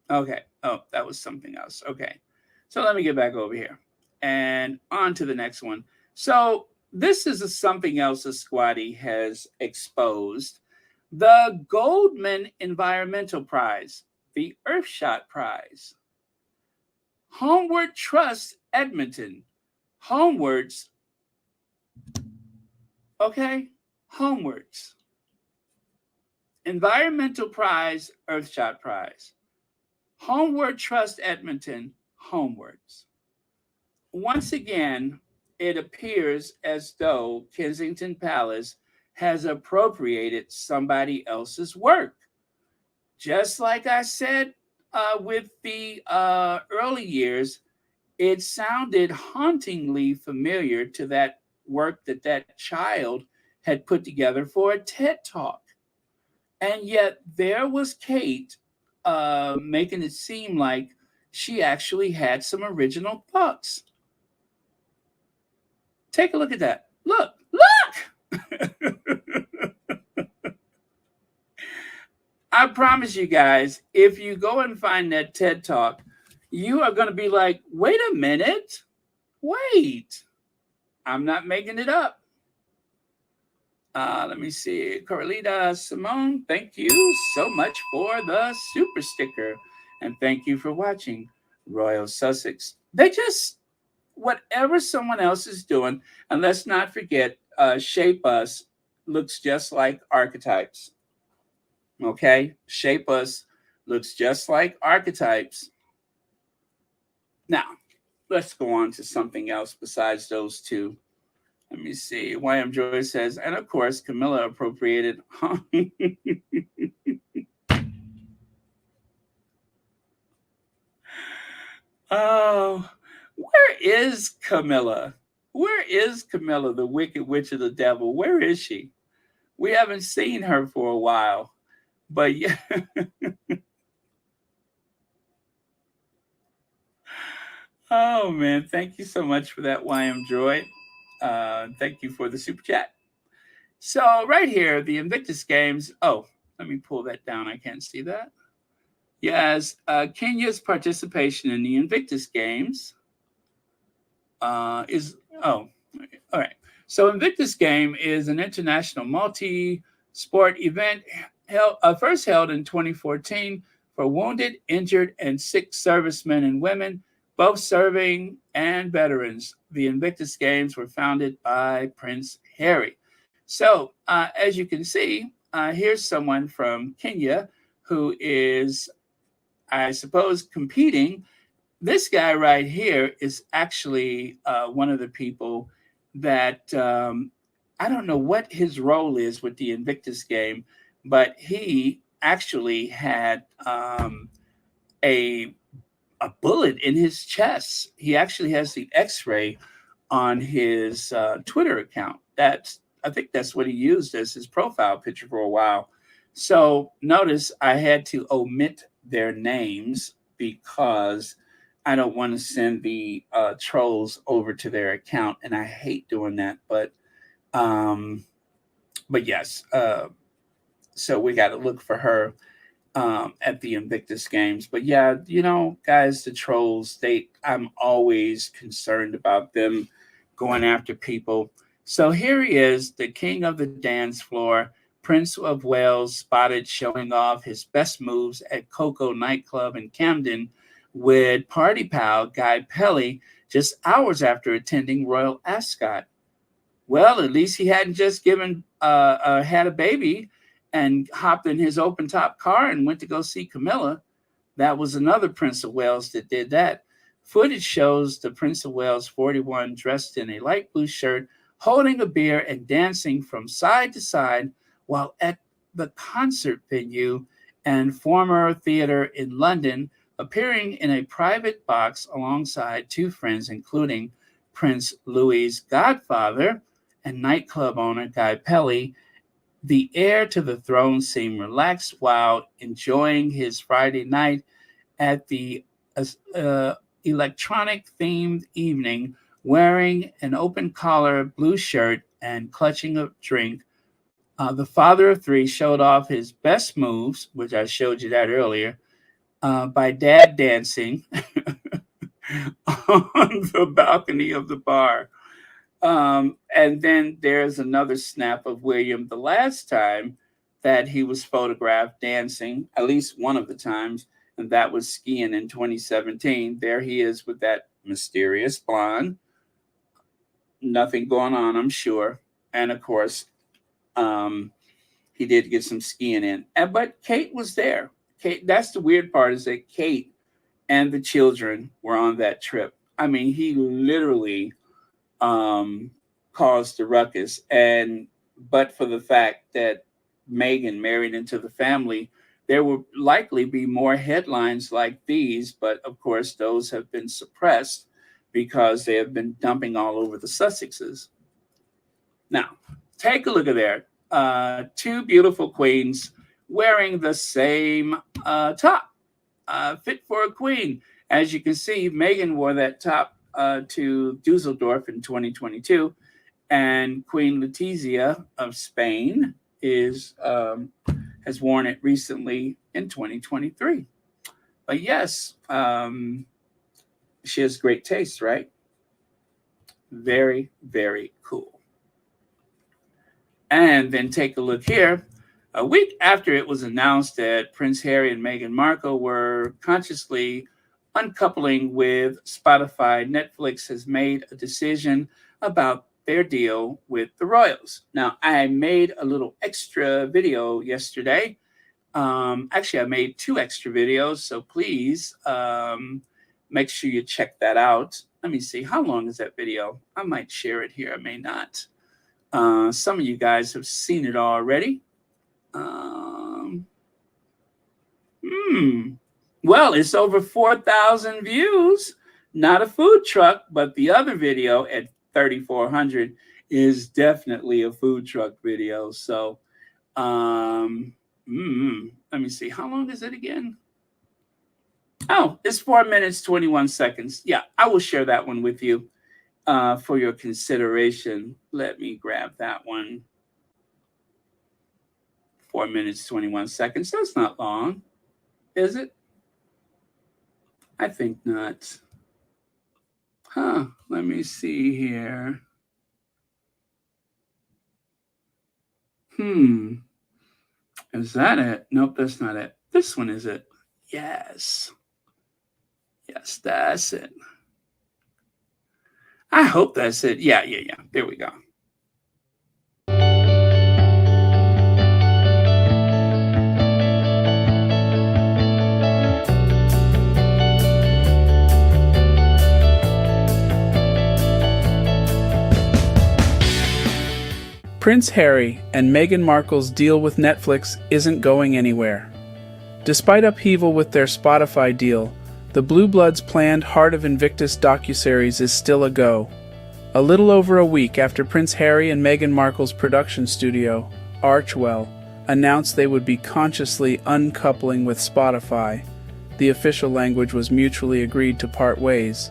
Okay. Oh, that was something else. Okay. So let me get back over here and on to the next one. So this is something else that Squatty has exposed. The Goldman Environmental Prize, the Earthshot Prize. Homeward Trust Edmonton. Homewards. Okay. Homewards. Environmental Prize, Earthshot Prize. Homeward Trust Edmonton, homewards. Once again, it appears as though Kensington Palace has appropriated somebody else's work. Just like I said with the early years, it sounded hauntingly familiar to that work that that child had put together for a TED Talk. And yet there was Kate making it seem like she actually had some original thoughts. Take a look at that. Look, look! I promise you guys, if you go and find that TED Talk, you are going to be like, wait a minute. Wait. I'm not making it up. Let me see. Corralita Simone, thank you so much for the super sticker. And thank you for watching Royal Sussex. They just, whatever someone else is doing, and let's not forget, Shape Us looks just like Archetypes. Okay? Shape Us looks just like Archetypes. Now, let's go on to something else besides those two. Let me see. YM Joy says, and of course, Camilla appropriated. Oh, where is Camilla? Where is Camilla, the wicked witch of the devil? Where is she? We haven't seen her for a while. But yeah. Oh, man. Thank you so much for that, YM Joy. Thank you for the super chat. So right here, the Invictus Games. Oh, let me pull that down. I can't see that. Yes, Kenya's participation in the Invictus Games is, oh, all right. So Invictus Game is an international multi-sport event first held in 2014 for wounded, injured, and sick servicemen and women, both serving and veterans. The Invictus Games were founded by Prince Harry. So as you can see, here's someone from Kenya who is, I suppose, competing. This guy right here is actually one of the people that I don't know what his role is with the Invictus Game, but he actually had a bullet in his chest. He actually has the X-ray on his Twitter account. I think that's what he used as his profile picture for a while. So notice I had to omit their names because I don't want to send the trolls over to their account, and I hate doing that. But yes, so we got to look for her at the Invictus Games. But yeah, you know, guys, the trolls, I'm always concerned about them going after people. So here he is, the king of the dance floor, Prince of Wales, spotted showing off his best moves at Coco nightclub in Camden with party pal Guy Pelly just hours after attending Royal Ascot. Well, at least he hadn't just had a baby and hopped in his open top car and went to go see Camilla. That was another Prince of Wales that did that. Footage shows the Prince of Wales 41 dressed in a light blue shirt, holding a beer and dancing from side to side while at the concert venue and former theater in London, appearing in a private box alongside two friends, including Prince Louis's godfather and nightclub owner Guy Pelly. The heir to the throne seemed relaxed while enjoying his Friday night at the electronic-themed evening, wearing an open-collar blue shirt and clutching a drink. The father of three showed off his best moves, which I showed you that earlier, by dad dancing on the balcony of the bar. And then there's another snap of William the last time that he was photographed dancing, at least one of the times, and that was skiing in 2017. There he is with that mysterious blonde. Nothing going on, I'm sure. And of course, he did get some skiing in. But Kate was there. Kate, that's the weird part, is that Kate and the children were on that trip. I mean, he literally caused the ruckus. But for the fact that Meghan married into the family, there will likely be more headlines like these. But of course, those have been suppressed because they have been dumping all over the Sussexes. Now, take a look at there. Two beautiful queens wearing the same top, fit for a queen. As you can see, Meghan wore that top to Dusseldorf in 2022, and Queen Letizia of Spain has worn it recently in 2023. But yes, she has great taste, right? Very, very cool. And then take a look here. A week after it was announced that Prince Harry and Meghan Markle were consciously uncoupling with Spotify, Netflix has made a decision about their deal with the royals. Now, I made a little extra video yesterday. Actually, I made 2 extra videos, so please make sure you check that out. Let me see, how long is that video? I might share it here, I may not. Some of you guys have seen it already. Well, it's over 4,000 views. Not a food truck, but the other video at 3,400 is definitely a food truck video. So, let me see. How long is it again? Oh, it's 4 minutes, 21 seconds. Yeah, I will share that one with you for your consideration. Let me grab that one. 4 minutes, 21 seconds. That's not long, is it? I think not. Let me see here. Is that it? Nope, that's not it. This one is it. Yes. Yes, that's it. I hope that's it. Yeah. There we go. Prince Harry and Meghan Markle's deal with Netflix isn't going anywhere. Despite upheaval with their Spotify deal, the Blue Bloods' planned Heart of Invictus docuseries is still a go. A little over a week after Prince Harry and Meghan Markle's production studio, Archewell, announced they would be consciously uncoupling with Spotify, the official language was mutually agreed to part ways.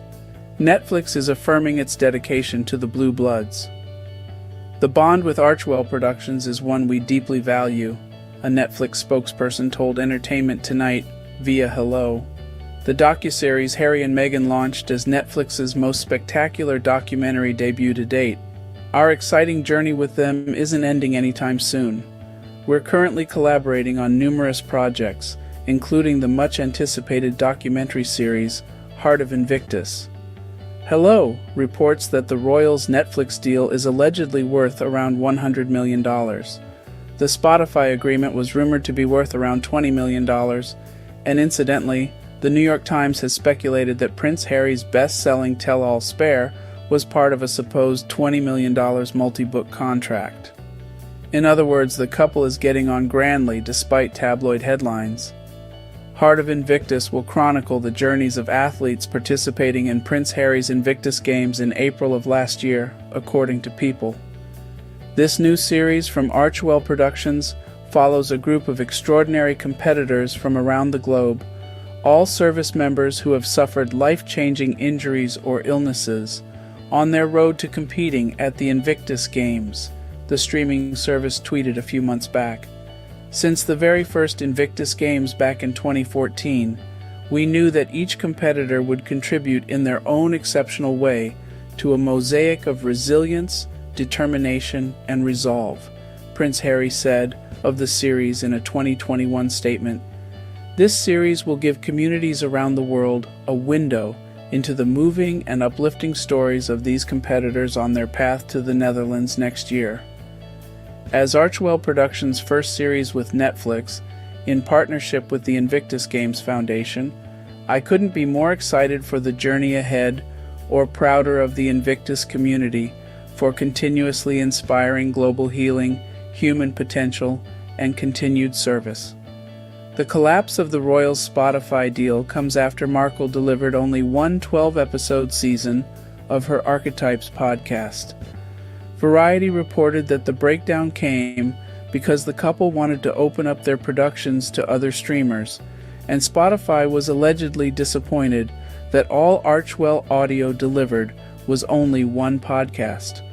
Netflix is affirming its dedication to the Blue Bloods. The bond with Archewell Productions is one we deeply value, a Netflix spokesperson told Entertainment Tonight via Hello. The docuseries Harry and Meghan launched as Netflix's most spectacular documentary debut to date. Our exciting journey with them isn't ending anytime soon. We're currently collaborating on numerous projects, including the much-anticipated documentary series Heart of Invictus. Hello reports that the Royals' Netflix deal is allegedly worth around $100 million. The Spotify agreement was rumored to be worth around $20 million, and incidentally, the New York Times has speculated that Prince Harry's best-selling Tell All Spare was part of a supposed $20 million multi-book contract. In other words, the couple is getting on grandly despite tabloid headlines. Heart of Invictus will chronicle the journeys of athletes participating in Prince Harry's Invictus Games in April of last year, according to People. This new series from Archwell Productions follows a group of extraordinary competitors from around the globe, all service members who have suffered life-changing injuries or illnesses, on their road to competing at the Invictus Games, the streaming service tweeted a few months back. Since the very first Invictus Games back in 2014, we knew that each competitor would contribute in their own exceptional way to a mosaic of resilience, determination, and resolve, Prince Harry said of the series in a 2021 statement. This series will give communities around the world a window into the moving and uplifting stories of these competitors on their path to the Netherlands next year. As Archwell Productions' first series with Netflix, in partnership with the Invictus Games Foundation, I couldn't be more excited for the journey ahead or prouder of the Invictus community for continuously inspiring global healing, human potential, and continued service. The collapse of the Royals' Spotify deal comes after Markle delivered only one 12-episode season of her Archetypes podcast. Variety reported that the breakdown came because the couple wanted to open up their productions to other streamers, and Spotify was allegedly disappointed that all Archwell audio delivered was only one podcast.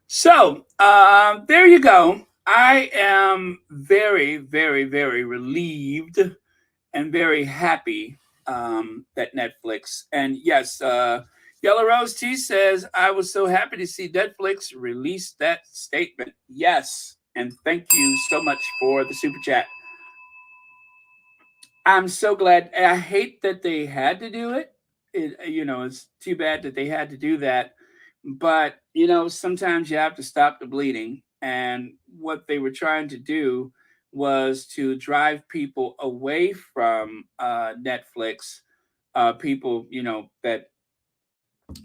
So there you go. I am very, very, very relieved and very happy that Netflix, and yes, Yellow Rose T says, I was so happy to see Netflix release that statement. Yes, and thank you so much for the super chat. I'm so glad. I hate that they had to do it. It's too bad that they had to do that. But, sometimes you have to stop the bleeding. And what they were trying to do was to drive people away from Netflix, people, that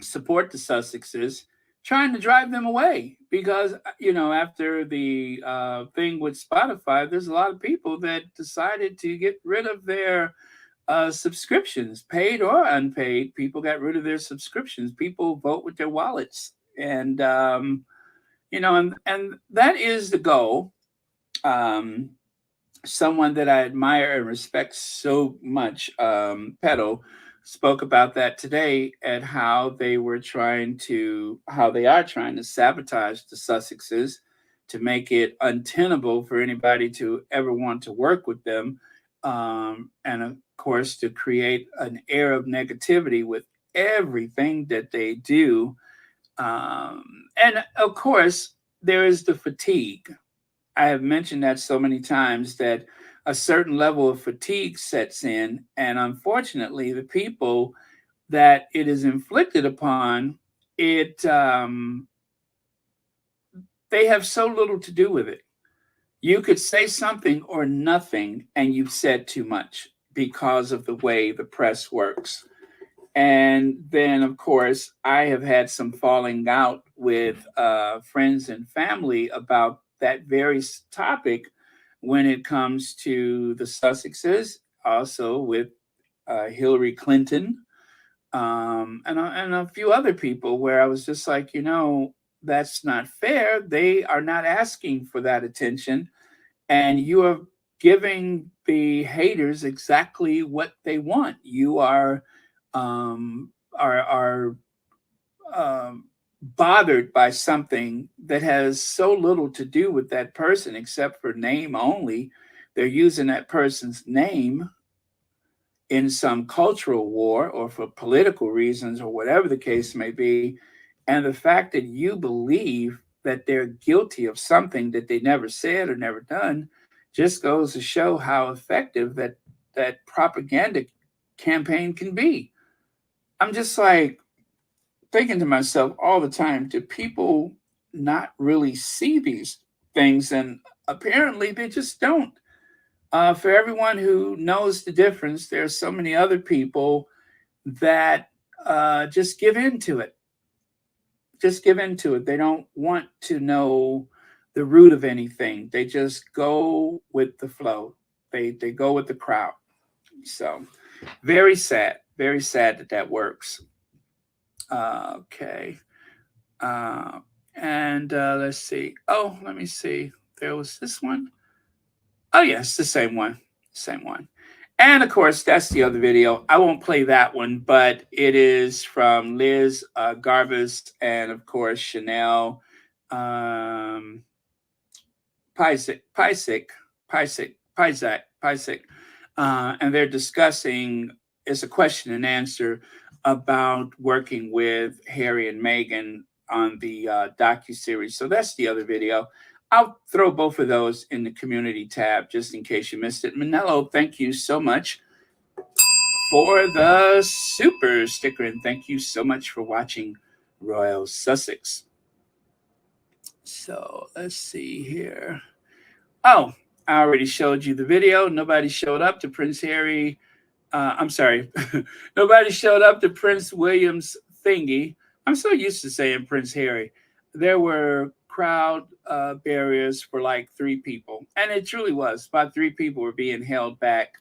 support the Sussexes, trying to drive them away because, after the thing with Spotify, there's a lot of people that decided to get rid of their subscriptions, paid or unpaid. People got rid of their subscriptions. People vote with their wallets, and and that is the goal. Someone that I admire and respect so much, Petal, spoke about that today and how they are trying to sabotage the Sussexes to make it untenable for anybody to ever want to work with them, and of course to create an air of negativity with everything that they do, and of course there is the fatigue. I have mentioned that so many times that a certain level of fatigue sets in, and unfortunately the people that it is inflicted upon, they have so little to do with it. You could say something or nothing and you've said too much because of the way the press works. And then, of course, I have had some falling out with friends and family about that very topic when it comes to the Sussexes, also with Hillary Clinton, and a few other people, where I was just like, that's not fair. They are not asking for that attention, and you are giving the haters exactly what they want. You are bothered by something that has so little to do with that person except for name only. They're using that person's name in some cultural war or for political reasons or whatever the case may be. And the fact that you believe that they're guilty of something that they never said or never done just goes to show how effective that propaganda campaign can be. I'm just like thinking to myself all the time, do people not really see these things? And apparently they just don't. For everyone who knows the difference, there are so many other people that just give in to it. Just give in to it. They don't want to know the root of anything. They just go with the flow. They go with the crowd. So very sad. Very sad that works. Okay. And let's see. Oh, let me see. There was this one. Oh, yes, the same one. Same one. And of course, that's the other video. I won't play that one, but it is from Liz Garbus and, of course, Chanel Pysick. And they're discussing, it's a question and answer about working with Harry and Meghan on the docuseries. So that's the other video. I'll throw both of those in the community tab just in case you missed it. Manello, thank you so much for the super sticker, and thank you so much for watching Royal Sussex. So let's see here. Oh, I already showed you the video. Nobody showed up to Prince Harry. I'm sorry. Nobody showed up to Prince William's thingy. I'm so used to saying Prince Harry. There were crowd barriers for like 3 people. And it truly was. About 3 people were being held back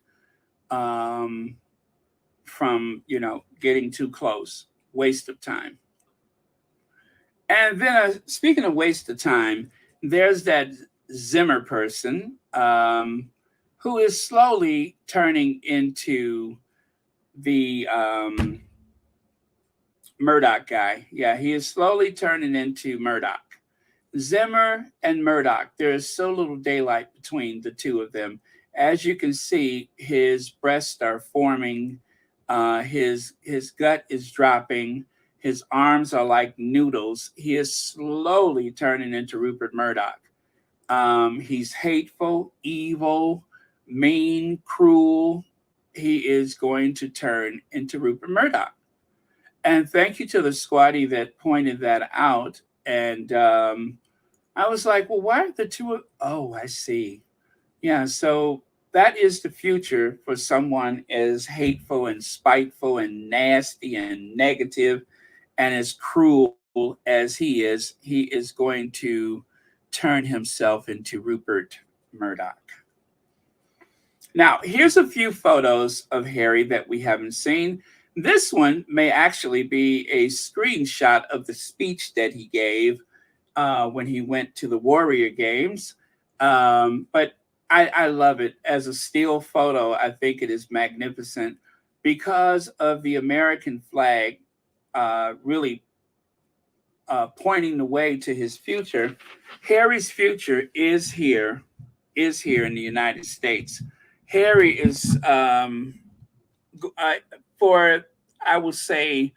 from, getting too close. Waste of time. And then speaking of waste of time, there's that Zimmer person who is slowly turning into the Murdoch guy. Yeah, he is slowly turning into Murdoch. Zimmer and Murdoch, there is so little daylight between the two of them. As you can see, his breasts are forming, his gut is dropping, his arms are like noodles. He is slowly turning into Rupert Murdoch. He's hateful, evil, mean, cruel. He is going to turn into Rupert Murdoch. And thank you to the squatty that pointed that out. And I was like, well, why are the two? Oh, I see. Yeah, so that is the future for someone as hateful and spiteful and nasty and negative and as cruel as he is. He is going to turn himself into Rupert Murdoch. Now, here's a few photos of Harry that we haven't seen. This one may actually be a screenshot of the speech that he gave when he went to the Warrior Games. But I love it as a still photo. I think it is magnificent because of the American flag really pointing the way to his future. Harry's future is here in the United States. Harry is for, I will say,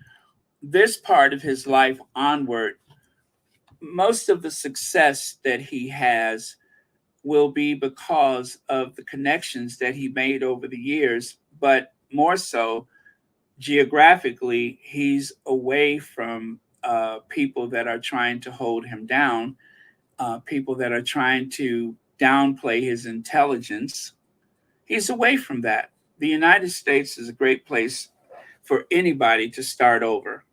this part of his life onward, most of the success that he has will be because of the connections that he made over the years, but more so geographically, he's away from people that are trying to hold him down, people that are trying to downplay his intelligence. He's away from that. The United States is a great place for anybody to start over.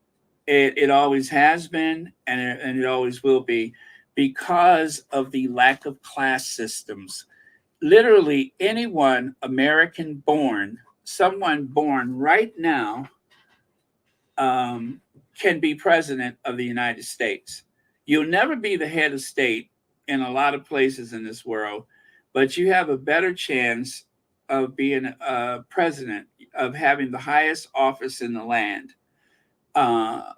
It always has been, and it always will be, because of the lack of class systems. literally anyone American born, someone born right now, um, can be president of the United States. You'll never be the head of state in a lot of places in this world, but you have a better chance of being a president, of having the highest office in the land, uh,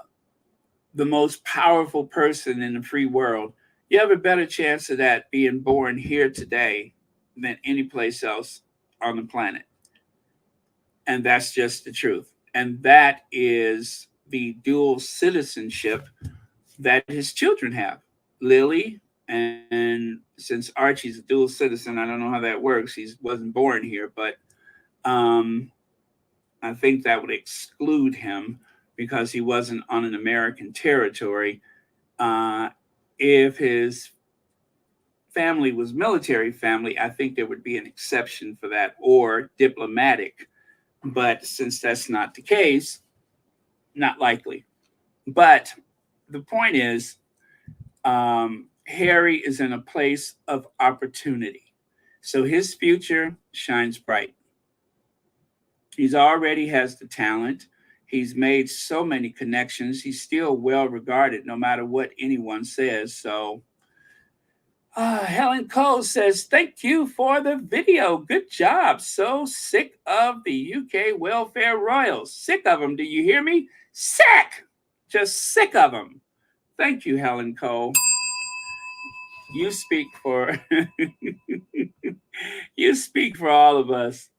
the most powerful person in the free world. You have a better chance of that being born here today than any place else on the planet. And that's just the truth. And that is the dual citizenship that his children have. Lily, and since Archie's a dual citizen, I don't know how that works. He wasn't born here, but um, I think that would exclude him because he wasn't on an American territory. Uh, if his family was military family, I think there would be an exception for that, or diplomatic. But since that's not the case, not likely. But the point is, Harry is in a place of opportunity. So his future shines bright. He's already has the talent. He's made so many connections. He's still well regarded no matter what anyone says. So Helen Cole says, thank you for the video. Good job. So sick of the UK welfare royals. Sick of them. Do you hear me? Sick. Just sick of them. Thank you, Helen Cole. You speak for you speak for all of us.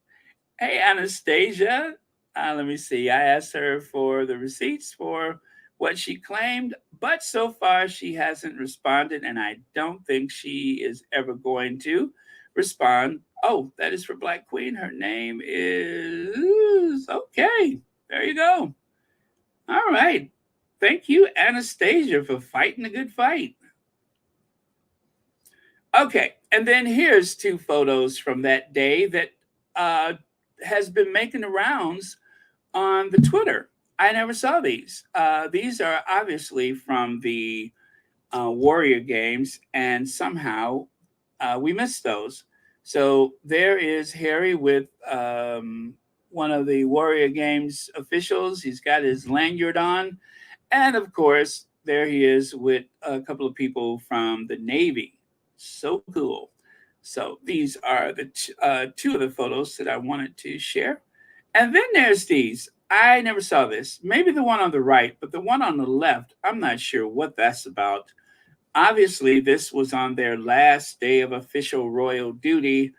Hey, Anastasia. Let me see. I asked her for the receipts for what she claimed, but so far she hasn't responded, and I don't think she is ever going to respond. Oh, that is for Black Queen. Her name is okay. There you go. All right. Thank you, Anastasia, for fighting a good fight. Okay, and then here's two photos from that day that has been making the rounds on the Twitter. I never saw these. These are obviously from the Warrior Games, and somehow we missed those. So there is Harry with one of the Warrior Games officials. He's got his lanyard on. And of course, there he is with a couple of people from the Navy. So cool. So these are the two of the photos that I wanted to share. And then there's these. I never saw this. Maybe the one on the right, but the one on the left, I'm not sure what that's about. Obviously, this was on their last day of official royal duty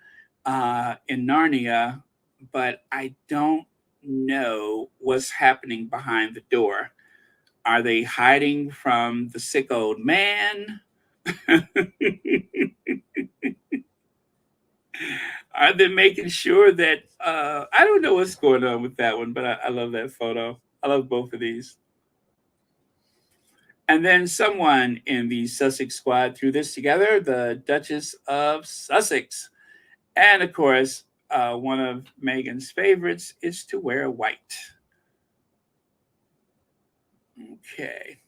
in Narnia, but I don't know what's happening behind the door. Are they hiding from the sick old man? Are they making sure that I don't know what's going on with that one, but I love that photo. I love both of these. And then someone in the Sussex squad threw this together, the Duchess of Sussex. And of course, one of Meghan's favorites is to wear white. Okay.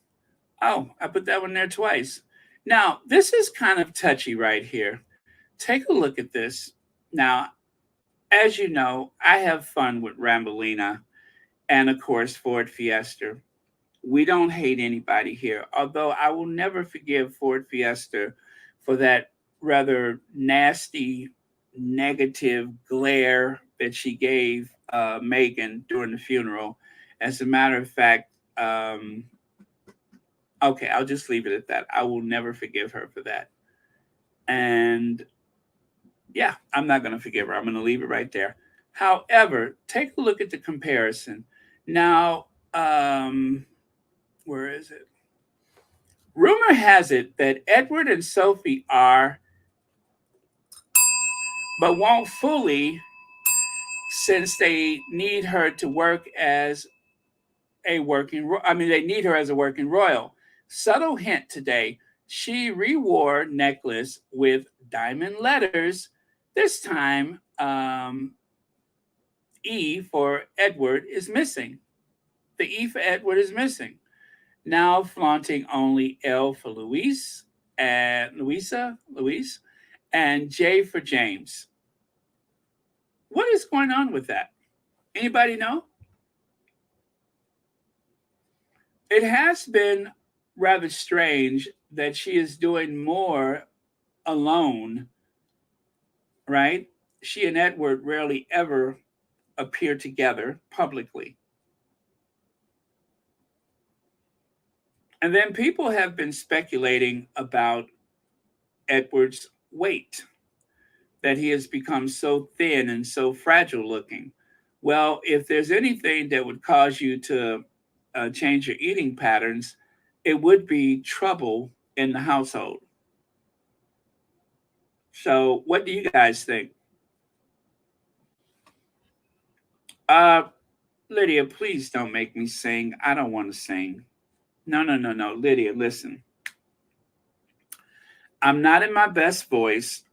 Oh, I put that one there twice. Now, this is kind of touchy right here. Take a look at this. Now, as you know, I have fun with Rambolina and, of course, Ford Fiesta. We don't hate anybody here, although I will never forgive Ford Fiesta for that rather nasty, negative glare that she gave Meghan during the funeral. As a matter of fact, okay, I'll just leave it at that. I will never forgive her for that. And yeah, I'm not going to forgive her. I'm going to leave it right there. However, take a look at the comparison. Now, where is it? Rumor has it that Edward and Sophie are, but won't fully, since they need her to work as a working, they need her as a working royal. Subtle hint today, she re-wore necklace with diamond letters. This time, E for Edward is missing. The E for Edward is missing. Now flaunting only L for Luis, and J for James. What is going on with that? Anybody know? It has been rather strange that she is doing more alone, right? She and Edward rarely ever appear together publicly. And then people have been speculating about Edward's weight, that he has become so thin and so fragile looking. Well, if there's anything that would cause you to change your eating patterns, it would be trouble in the household. So, what do you guys think? Uh, Lydia, please don't make me sing. I don't want to sing. No, no, no, no. Lydia, listen. I'm not in my best voice.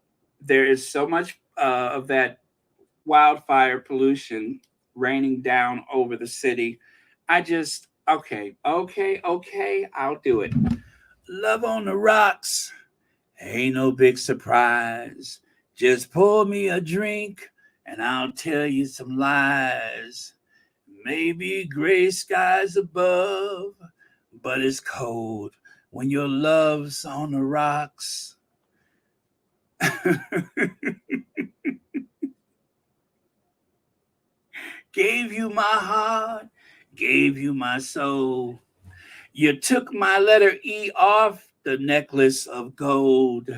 There is so much of that wildfire pollution raining down over the city. Okay, I'll do it. Love on the rocks ain't no big surprise. Just pour me a drink and I'll tell you some lies. Maybe gray skies above, but it's cold when your love's on the rocks. Gave you my heart, gave you my soul. You took my letter E off the necklace of gold.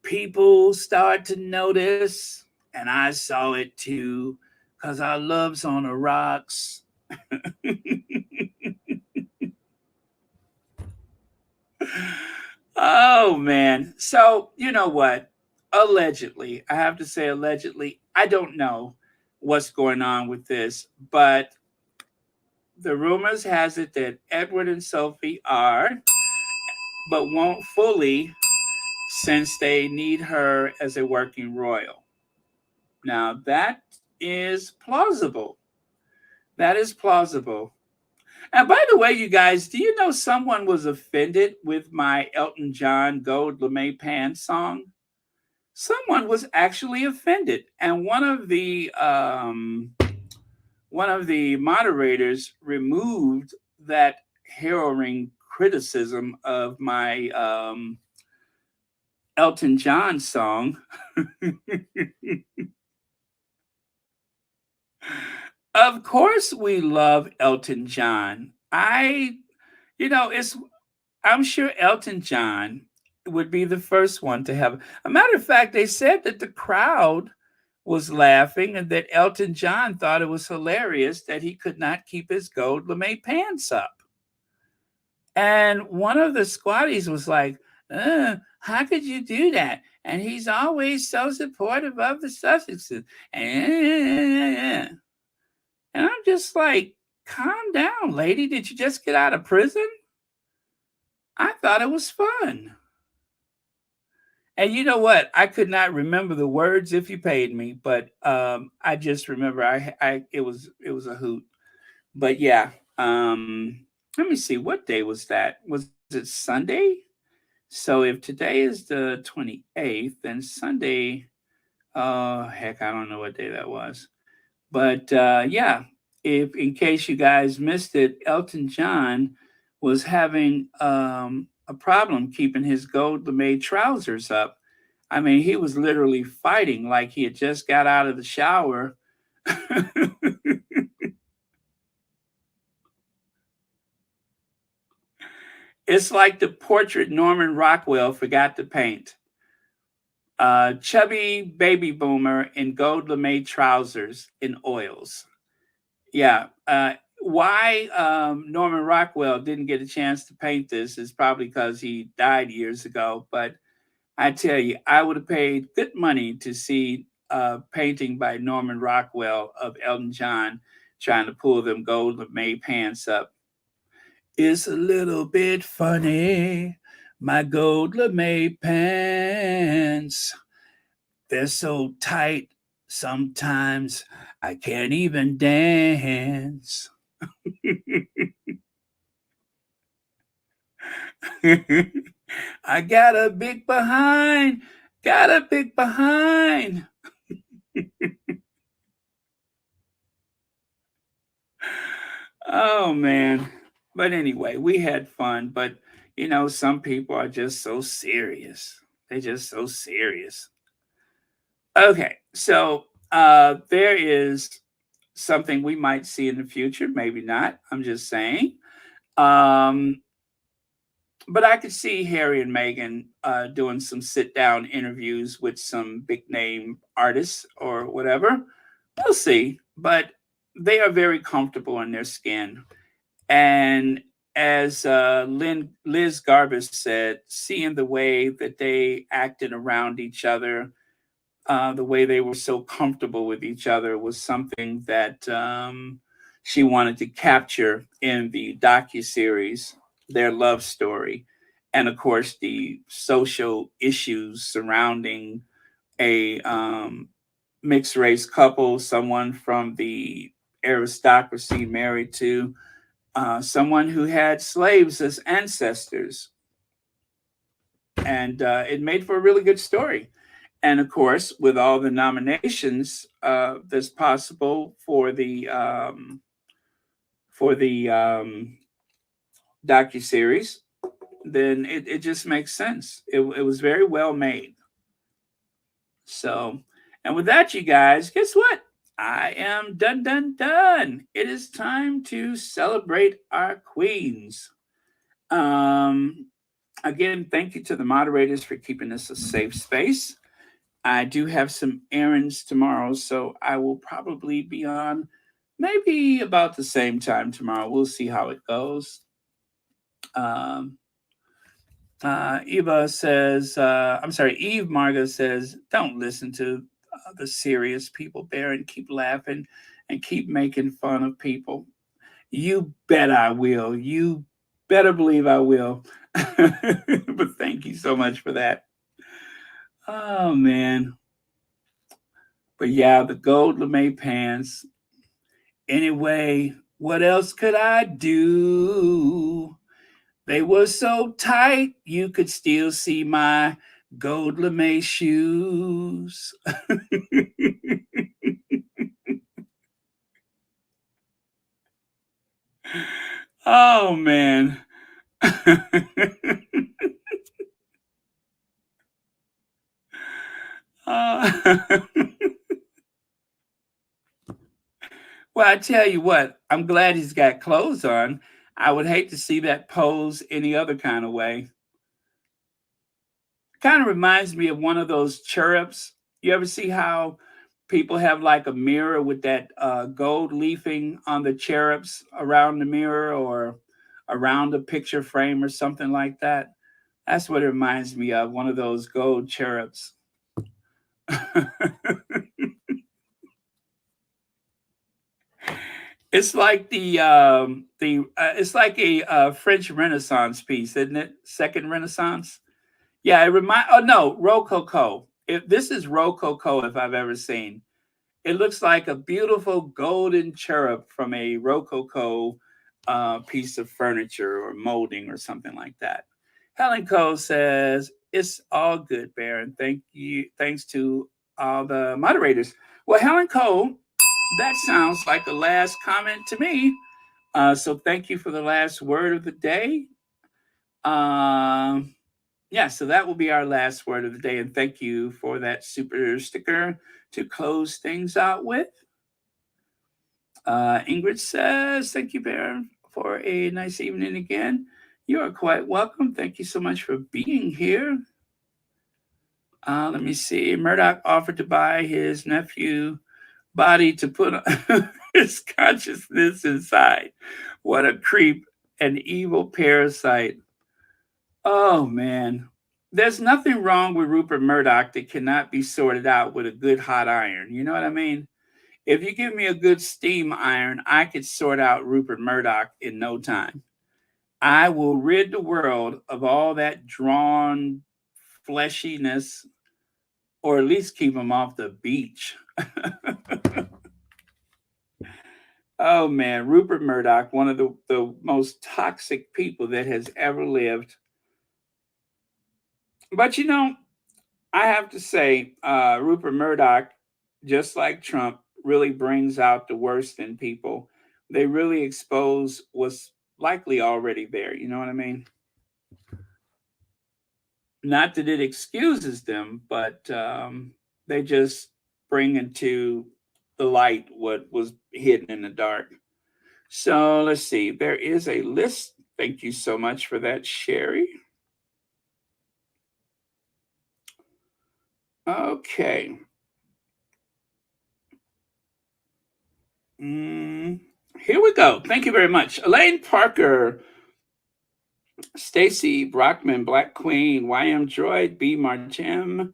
People start to notice, and I saw it too, 'cause our love's on the rocks. Oh, man. So, you know what? Allegedly, I have to say allegedly, I don't know what's going on with this, but the rumors has it that Edward and Sophie are, but won't fully since they need her as a working royal. Now, that is plausible. That is plausible. And by the way, you guys, do you know someone was offended with my Elton John Gold Lame Pan song? Someone was actually offended, and one of the moderators removed that harrowing criticism of my Elton John song. Of course, we love Elton John. I'm sure Elton John would be the first one to have. A matter of fact, they said that the crowd was laughing and that Elton John thought it was hilarious that he could not keep his gold lame pants up. And one of the squatties was like, how could you do that? And he's always so supportive of the Sussexes. And I'm just like, calm down, lady. Did you just get out of prison? I thought it was fun. And you know what? I could not remember the words if you paid me, but I just remember it was a hoot. But yeah, let me see, what day was that? Was it Sunday? So if today is the 28th, then Sunday, heck, I don't know what day that was. But yeah, if in case you guys missed it, Elton John was having a problem keeping his gold lame trousers up. I mean, he was literally fighting like he had just got out of the shower. It's like the portrait Norman Rockwell forgot to paint. Chubby baby boomer in gold lame trousers in oils. Yeah. Why Norman Rockwell didn't get a chance to paint this is probably because he died years ago. But I tell you, I would have paid good money to see a painting by Norman Rockwell of Elton John trying to pull them gold lame pants up. It's a little bit funny, my gold lame pants. They're so tight, sometimes I can't even dance. I got a big behind Got a big behind. Oh man. But anyway, we had fun. But some people are just so serious. They're just so serious. Okay, so there is something we might see in the future. Maybe not. I'm just saying. Um, but I could see Harry and Meghan doing some sit down interviews with some big name artists or whatever. We'll see. But they are very comfortable in their skin. And as Liz Garbus said, seeing the way that they acted around each other, the way they were so comfortable with each other was something that she wanted to capture in the docuseries, their love story. And of course, the social issues surrounding a mixed race couple, someone from the aristocracy married to someone who had slaves as ancestors. And it made for a really good story. And of course, with all the nominations that's possible for the docu series, then it just makes sense. It was very well made. So, and with that, you guys, guess what? I am done. It is time to celebrate our queens. Again, thank you to the moderators for keeping this a safe space. I do have some errands tomorrow, so I will probably be on maybe about the same time tomorrow. We'll see how it goes. Eva says, I'm sorry, Eve Marga says, don't listen to the serious people, Baron. Keep laughing and keep making fun of people. You bet I will. You better believe I will. But thank you so much for that. Oh, man. But yeah, the gold lame pants. Anyway, what else could I do? They were so tight, you could still see my gold lame shoes. Oh, man. uh, well, I tell you what, I'm glad he's got clothes on. I would hate to see that pose any other kind of way. Kind of reminds me of one of those cherubs. You ever see how people have like a mirror with that gold leafing on the cherubs around the mirror or around a picture frame or something like that? That's what it reminds me of, one of those gold cherubs. It's like it's like a French Renaissance piece, isn't it? Second Renaissance. Yeah, it remind. Oh no, Rococo. If this is Rococo, if I've ever seen, it looks like a beautiful golden cherub from a Rococo piece of furniture or molding or something like that. Helen Cole says it's all good, Baron. Thank you. Thanks to all the moderators. Well, Helen Cole, that sounds like the last comment to me. So thank you for the last word of the day. Yeah, so that will be our last word of the day. And thank you for that super sticker to close things out with. Ingrid says, thank you, Baron, for a nice evening again. You are quite welcome. Thank you so much for being here. Let me see. Murdoch offered to buy his nephew body to put his consciousness inside. What a creep, an evil parasite. Oh, man. There's nothing wrong with Rupert Murdoch that cannot be sorted out with a good hot iron. You know what I mean? If you give me a good steam iron, I could sort out Rupert Murdoch in no time. I will rid the world of all that drawn fleshiness, or at least keep him off the beach. Oh man, Rupert Murdoch, one of the most toxic people that has ever lived. But I have to say, Rupert Murdoch, just like Trump, really brings out the worst in people. They really expose what's likely already there. You know what I mean? Not that it excuses them, but they just bring into the light what was hidden in the dark. So let's see. There is a list. Thank you so much for that, Sherry. Okay. Mm, here we go. Thank you very much. Elaine Parker, Stacy Brockman, Black Queen, YM Droid, B Marchem,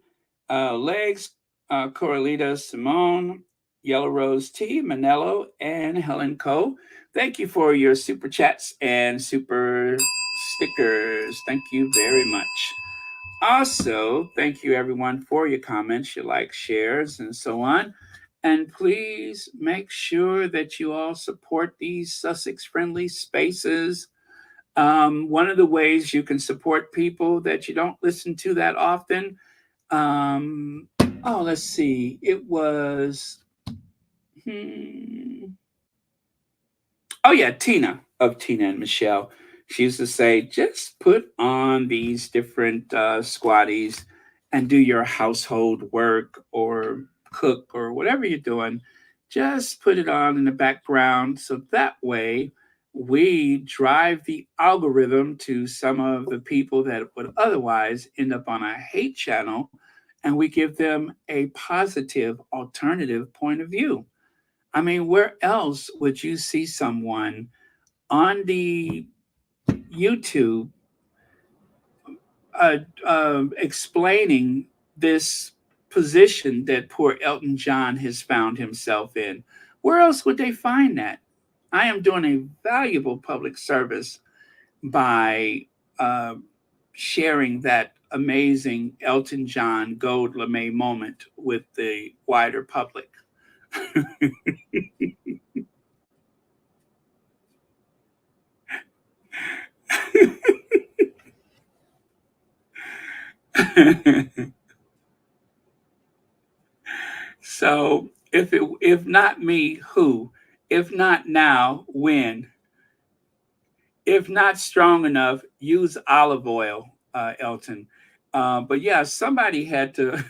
Legs, Coralita Simone, Yellow Rose T, Manello, and Helen Coe. Thank you for your super chats and super stickers. Thank you very much. Also, thank you everyone for your comments, your likes, shares, and so on. And please make sure that you all support these Sussex friendly spaces. One of the ways you can support people that you don't listen to that often. Um, let's see. It was. Hmm, Oh yeah, Tina of Tina and Michelle. She used to say, just put on these different squatties and do your household work or cook or whatever you're doing. Just put it on in the background so that way we drive the algorithm to some of the people that would otherwise end up on a hate channel, and we give them a positive alternative point of view. I mean, where else would you see someone on the YouTube explaining this position that poor Elton John has found himself in? Where else would they find that? I am doing a valuable public service by uh, sharing that amazing Elton John Gold LeMay moment with the wider public. So if not me, who? If not now, when? If not strong enough, use olive oil, Elton. But yeah, somebody had to.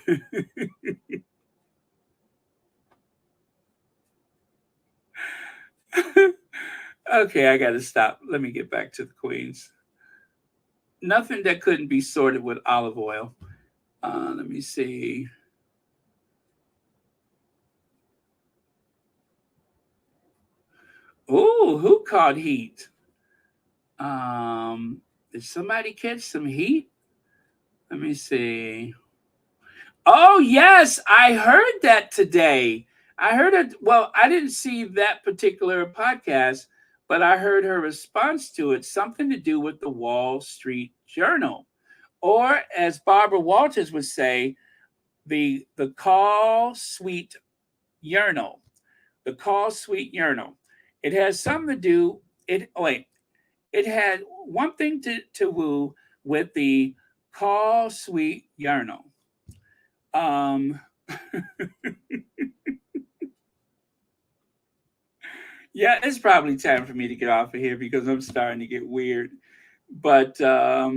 Okay, I got to stop. Let me get back to the queens. Nothing that couldn't be sorted with olive oil. Let me see. Oh, who caught heat? Did somebody catch some heat? Let me see. Oh, yes, I heard that today. I heard it. Well, I didn't see that particular podcast, but I heard her response to it, something to do with the Wall Street Journal. Or, as Barbara Walters would say, the call suite urinal. The call suite urinal. It has something to do. It had one thing to woo with the call suite urinal. Um, yeah, it's probably time for me to get off of here because I'm starting to get weird. But let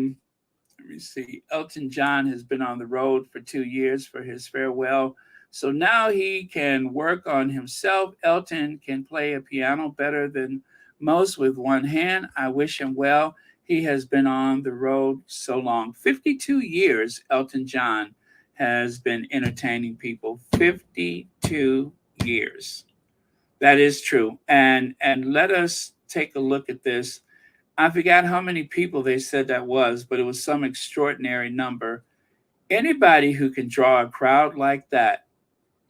me see. Elton John has been on the road for 2 years for his farewell. So now he can work on himself. Elton can play a piano better than most with one hand. I wish him well. He has been on the road so long. 52 years, Elton John has been entertaining people. 52 years. That is true. And let us take a look at this. I forgot how many people they said that was, but it was some extraordinary number. Anybody who can draw a crowd like that,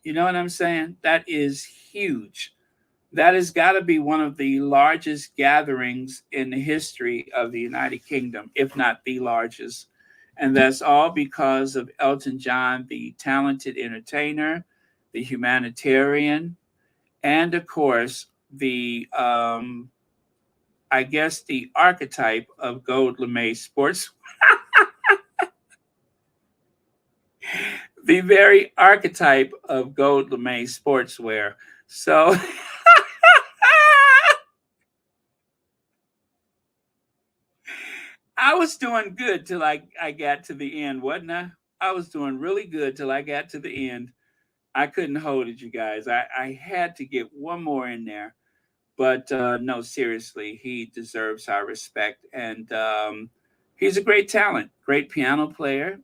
you know what I'm saying? That is huge. That has got to be one of the largest gatherings in the history of the United Kingdom, if not the largest. And that's all because of Elton John, the talented entertainer, the humanitarian, and of course, the I guess the archetype of Gold LeMay sports. the very archetype of gold lame sportswear. So I was doing good till I got to the end, wasn't I? I was doing really good till I got to the end. I couldn't hold it, you guys. I had to get one more in there. But no, seriously, he deserves our respect. And he's a great talent, great piano player,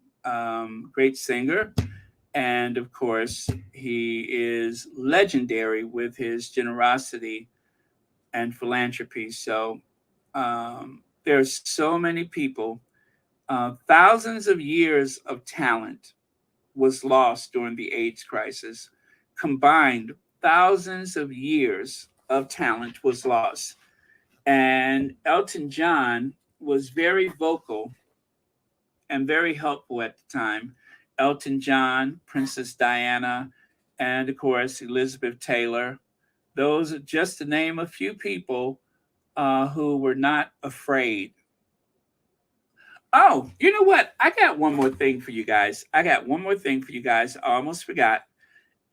great singer. And of course, he is legendary with his generosity and philanthropy. So there's so many people, thousands of years of talent was lost during the AIDS crisis. Combined, thousands of years of talent was lost. And Elton John was very vocal and very helpful at the time. Elton John, Princess Diana, and of course, Elizabeth Taylor. Those are just to name a few people who were not afraid. Oh, you know what? I got one more thing for you guys. I almost forgot.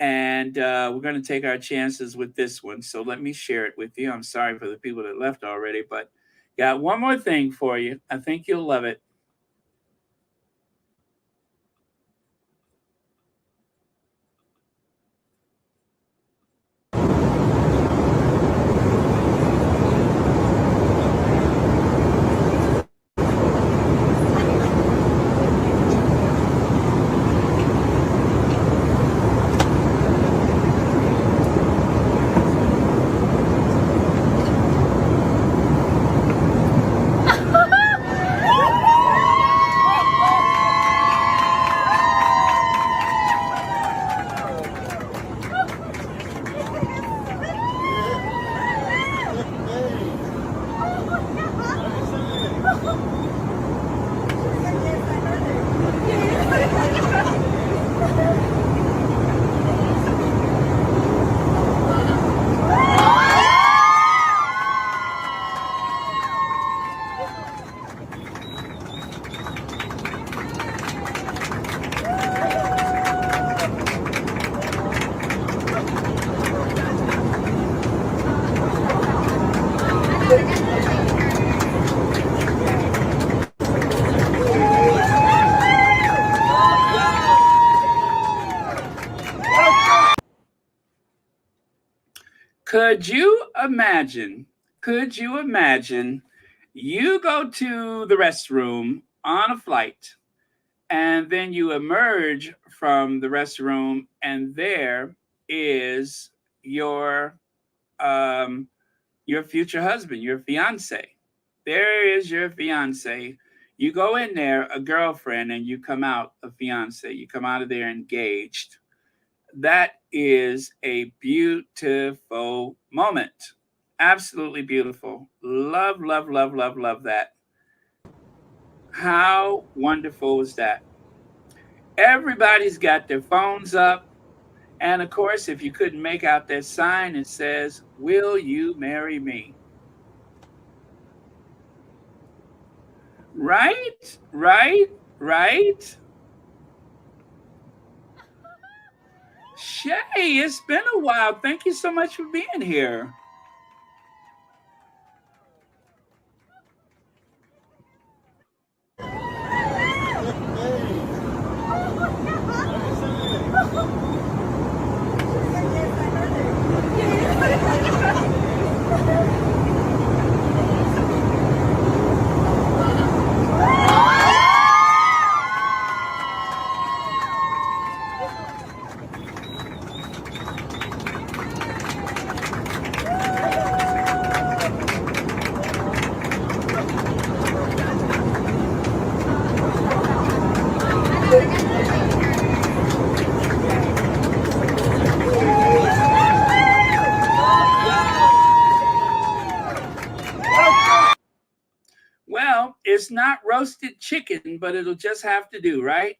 And we're going to take our chances with this one. So let me share it with you. I'm sorry for the people that left already, but got one more thing for you. I think you'll love it. Could you imagine? Could you imagine you go to the restroom on a flight and then you emerge from the restroom and there is your um, your future husband, your fiance. There is your fiance. You go in there a girlfriend and you come out a fiance. You come out of there engaged. That is a beautiful moment. Absolutely beautiful. Love, love, love, love, love that. How wonderful was that? Everybody's got their phones up. And of course, if you couldn't make out that sign, it says, "Will you marry me?" Right? Right? Right? Shay, it's been a while. Thank you so much for being here. Well, it's not roasted chicken, but it'll just have to do, right?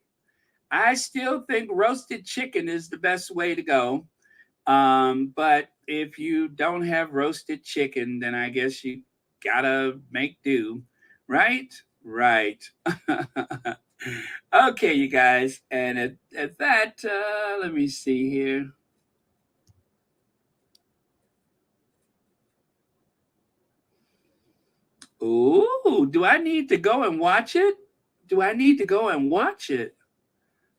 I still think roasted chicken is the best way to go. But if you don't have roasted chicken, then I guess you gotta make do, right? Right. Okay, you guys, and at that, let me see here. Ooh, do I need to go and watch it? Do I need to go and watch it?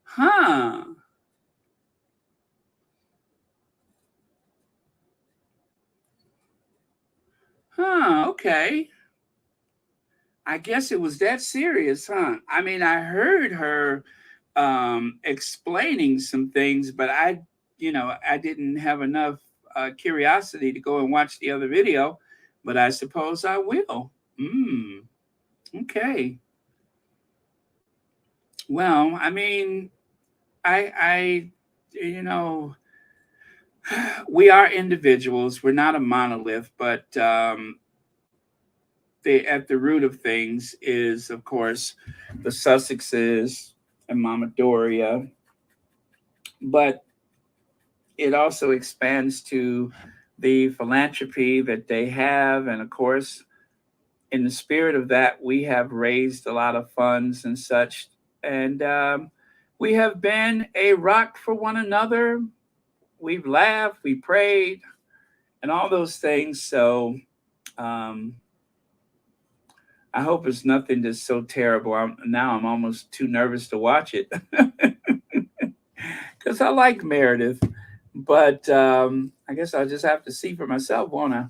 Huh. Huh. Okay. I guess it was that serious, huh? I mean, I heard her explaining some things, but I didn't have enough curiosity to go and watch the other video, but I suppose I will. Okay. Well, I mean, I, you know, we are individuals. We're not a monolith, but at the root of things is, of course, the Sussexes and Mama Doria, but it also expands to the philanthropy that they have. And of course, in the spirit of that, we have raised a lot of funds and such. And we have been a rock for one another. We've laughed, we prayed, and all those things. So um, I hope it's nothing that's so terrible. I'm almost too nervous to watch it because I like Meredith. But I guess I'll just have to see for myself, won't I?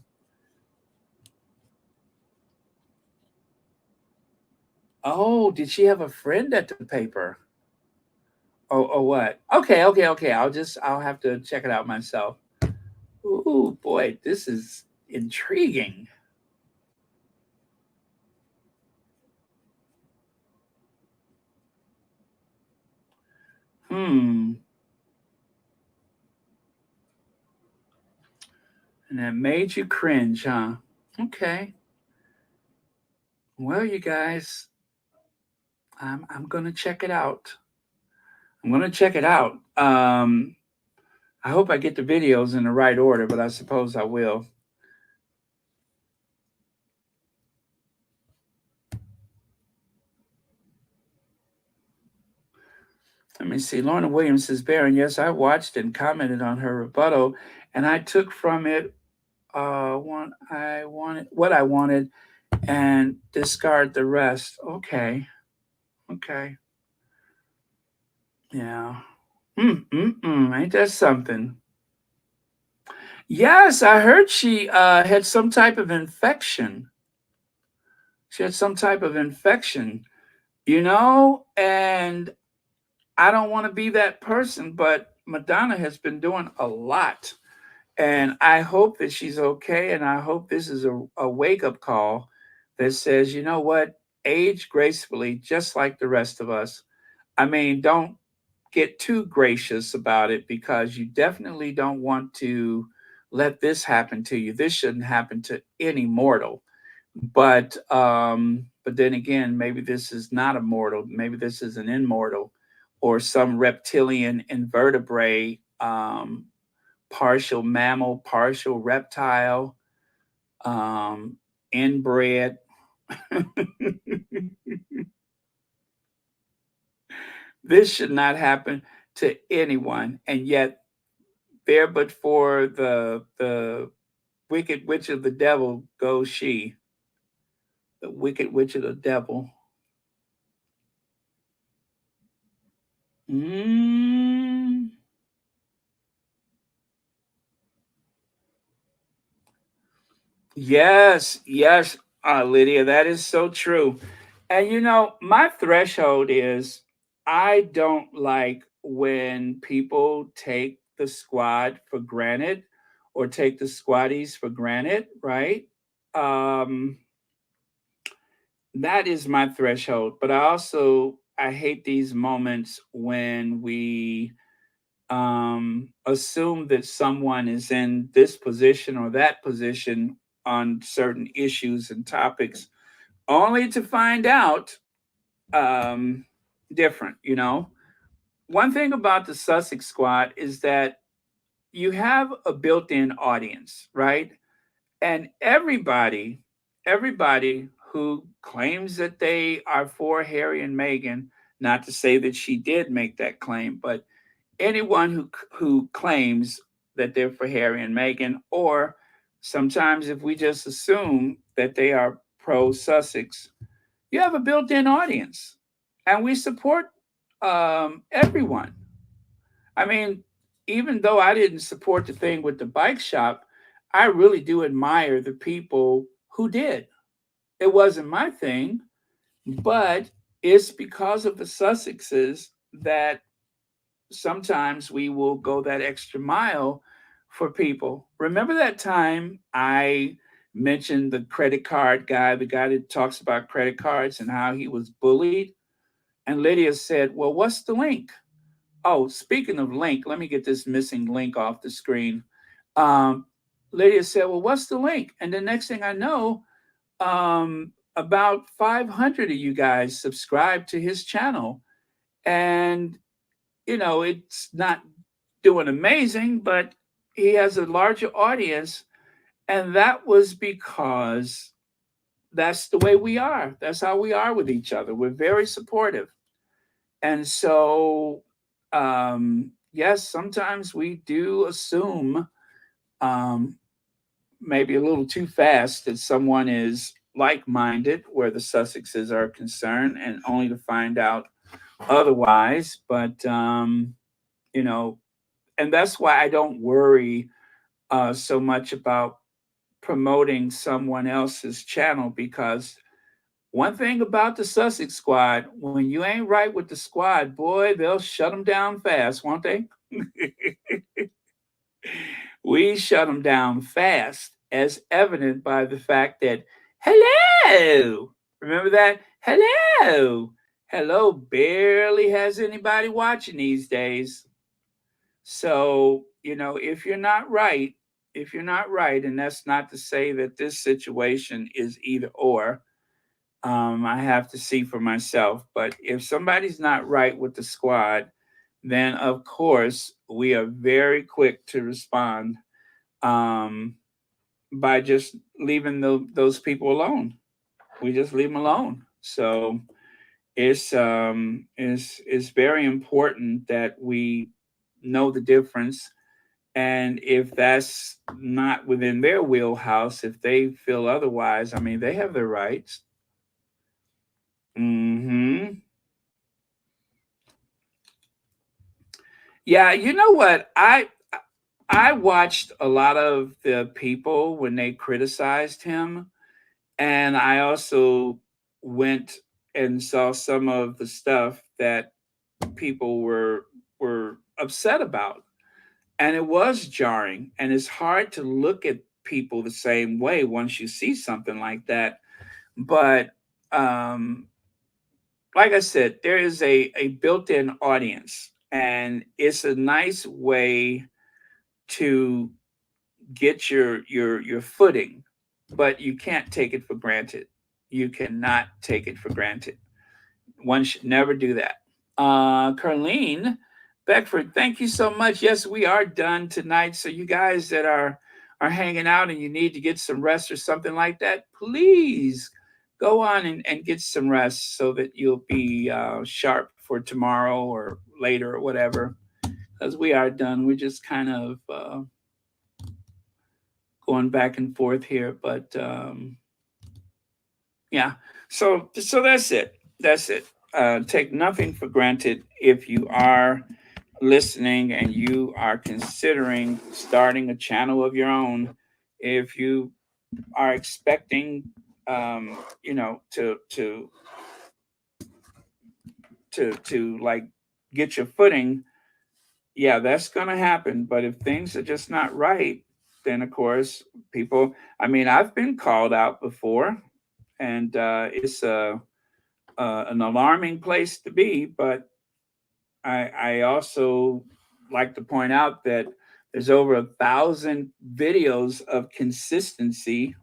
Oh, did she have a friend at the paper? Oh, what? Okay. I'll have to check it out myself. Ooh, boy, this is intriguing. Hmm. And that made you cringe, huh? Okay. Well, you guys, I'm gonna check it out. I'm gonna check it out. I hope I get the videos in the right order, but I suppose I will. Let me see. Lorna Williams says, Baron, yes, I watched and commented on her rebuttal, and I took from it what I wanted and discard the rest. Okay. Yeah. Ain't that something? Yes, I heard she had some type of infection. She had some type of infection, and I don't want to be that person, but Madonna has been doing a lot. And I hope that she's okay. And I hope this is a wake up call that says, you know what? Age gracefully, just like the rest of us. I mean, don't get too gracious about it because you definitely don't want to let this happen to you. This shouldn't happen to any mortal. But then again, maybe this is not a mortal. Maybe this is an immortal or some reptilian invertebrate, partial mammal, partial reptile, inbred. This should not happen to anyone. And yet there but for the wicked witch of the devil goes she. The wicked witch of the devil. Mm. Yes, Lydia, that is so true. And my threshold is I don't like when people take the squad for granted or take the squaddies for granted, right? Um, that is my threshold. But I hate these moments when we assume that someone is in this position or that position on certain issues and topics, only to find out um, different. One thing about the Sussex squad is that you have a built-in audience, right? And everybody who claims that they are for Harry and Meghan, Not to say that she did make that claim, but anyone who claims that they're for Harry and Meghan, or sometimes if we just assume that they are pro Sussex, you have a built-in audience, and we support everyone. I mean, even though I didn't support the thing with the bike shop, I really do admire the people who did. It wasn't my thing, but it's because of the Sussexes that sometimes we will go that extra mile for people. Remember that time I mentioned the credit card guy, the guy that talks about credit cards and how he was bullied? And Lydia said, well, what's the link? Oh, speaking of link, let me get this missing link off the screen. Um, Lydia said, well, what's the link? And the next thing I know, about 500 of you guys subscribe to his channel. And, it's not doing amazing, but he has a larger audience. And that was because that's the way we are. That's how we are with each other. We're very supportive. And so, yes, sometimes we do assume, maybe a little too fast, that someone is like-minded where the Sussexes are concerned, and only to find out otherwise. But and that's why I don't worry so much about promoting someone else's channel, because one thing about the Sussex squad, when you ain't right with the squad, boy, they'll shut them down fast, won't they? We shut them down fast, as evident by the fact that, hello, remember that? Hello barely has anybody watching these days. So, if you're not right, and that's not to say that this situation is either or, I have to see for myself. But if somebody's not right with the squad, then of course we are very quick to respond, um, by just leaving those people alone. We just leave them alone. So it's very important that we know the difference. And if that's not within their wheelhouse, if they feel otherwise, I mean, they have their rights. Hmm. Yeah, you know what? I watched a lot of the people when they criticized him, and I also went and saw some of the stuff that people were upset about. And it was jarring, and it's hard to look at people the same way once you see something like that. But um like I said, there is a built-in audience, and it's a nice way to get your footing, but you can't take it for granted. You cannot take it for granted. One should never do that. Carlene Beckford, thank you so much. Yes, we are done tonight. So you guys that are hanging out and you need to get some rest or something like that, please go on and get some rest so that you'll be sharp for tomorrow or later or whatever. Because we are done. We're just kind of going back and forth here, but yeah. So that's it. That's it. Take nothing for granted if you are listening and you are considering starting a channel of your own. If you are expecting, to like get your footing, yeah, that's gonna happen. But if things are just not right, then of course people. I mean, I've been called out before, and it's an alarming place to be. But I also like to point out that there's over 1,000 videos of consistency,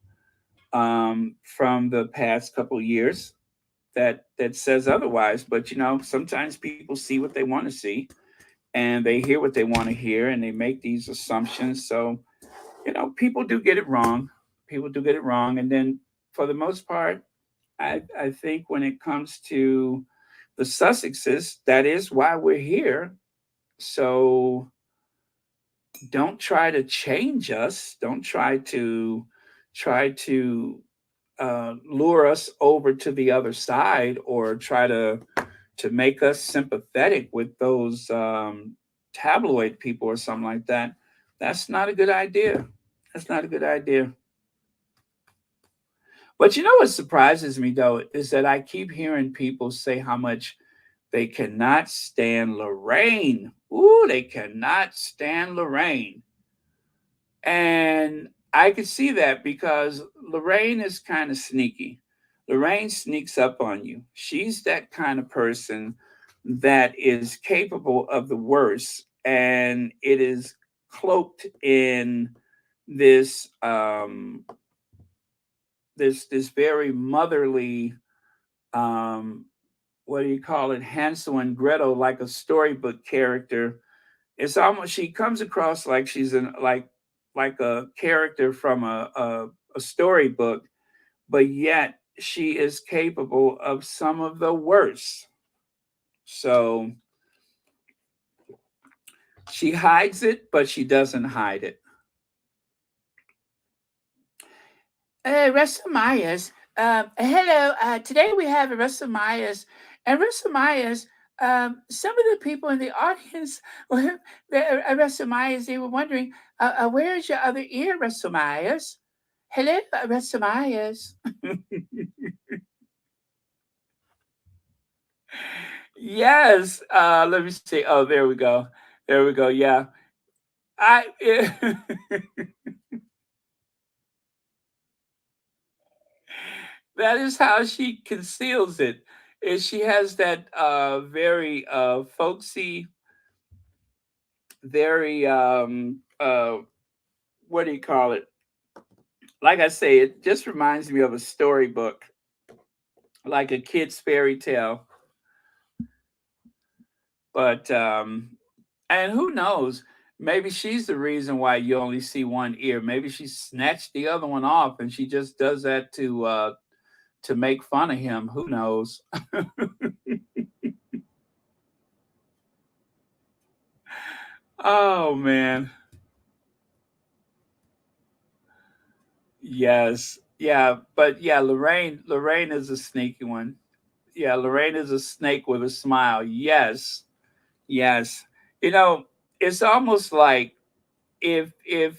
from the past couple years that says otherwise. But sometimes people see what they want to see, and they hear what they want to hear, and they make these assumptions. So people do get it wrong. People do get it wrong, and then for the most part, I think when it comes to the Sussexes. That is why we're here. So don't try to change us. Don't try to lure us over to the other side, or try to make us sympathetic with those tabloid people or something like that. That's not a good idea. That's not a good idea. But you know what surprises me though is that I keep hearing people say how much they cannot stand Lorraine. Ooh, they cannot stand Lorraine. And I could see that because Lorraine is kind of sneaky. Lorraine sneaks up on you. She's that kind of person that is capable of the worst, and it is cloaked in this this very motherly, um what do you call it, Hansel and Gretel, like a storybook character. It's almost, she comes across like she's in like a character from a storybook, but yet she is capable of some of the worst. So she hides it, but she doesn't hide it. Russell Myers. Hello. Today we have Russell Myers. And Russell Myers, some of the people in the audience, well, Russell Myers, they were wondering, where is your other ear, Russell Myers? Hello, Russell Myers. Yes. Let me see. Oh, there we go. There we go. Yeah. I. That is how she conceals it. Is she has that very folksy, very what do you call it? Like I say, it just reminds me of a storybook, like a kid's fairy tale. But and who knows? Maybe she's the reason why you only see one ear. Maybe she snatched the other one off, and she just does that to make fun of him. Who knows? Oh man. Yes. Yeah, but yeah, Lorraine is a sneaky one. Yeah, Lorraine is a snake with a smile. Yes. Yes. You know, it's almost like if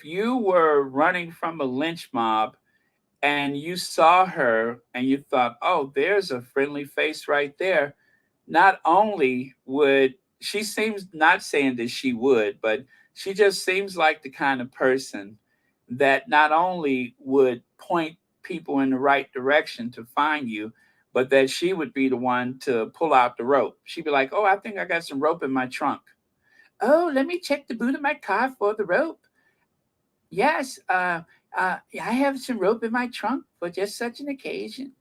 you were running from a lynch mob and you saw her and you thought, "Oh, there's a friendly face right there." Not only would she, seems, not saying that she would, but she just seems like the kind of person that not only would point people in the right direction to find you, but that she would be the one to pull out the rope. She'd be like, "Oh, I think I got some rope in my trunk. Oh, let me check the boot of my car for the rope. Yes, I have some rope in my trunk for just such an occasion."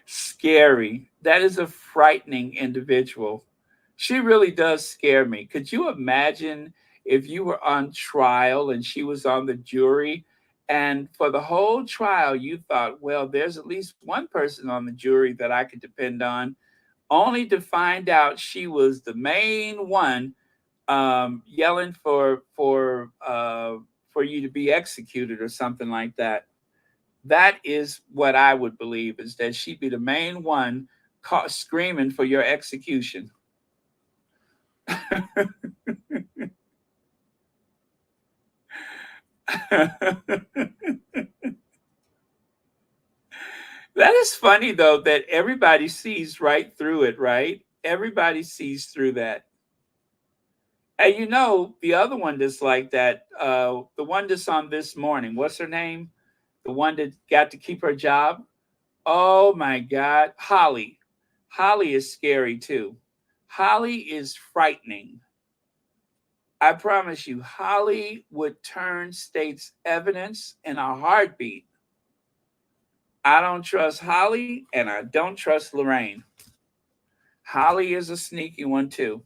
Scary. That is a frightening individual. She really does scare me. Could you imagine if you were on trial and she was on the jury, and for the whole trial you thought, well, there's at least one person on the jury that I could depend on, only to find out she was the main one, yelling for you to be executed or something like that. That is what I would believe, is that she'd be the main one screaming for your execution. That is funny though, that everybody sees right through it, right? Everybody sees through that. And you know, the other one that's like that, the one that's on This Morning, what's her name? The one that got to keep her job. Oh my God, Holly. Holly is scary too. Holly is frightening. I promise you, Holly would turn state's evidence in a heartbeat. I don't trust Holly, and I don't trust Lorraine. Holly is a sneaky one too.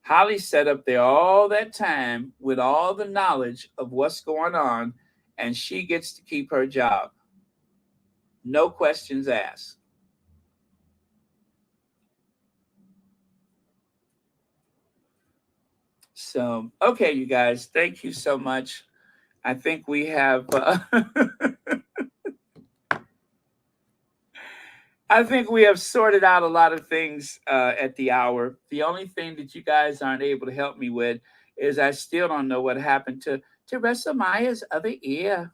Holly sat up there all that time with all the knowledge of what's going on, and she gets to keep her job. No questions asked. So, okay, you guys, thank you so much. I think we have I think we have sorted out a lot of things at the hour. The only thing that you guys aren't able to help me with is I still don't know what happened to Russell Meyer's other ear.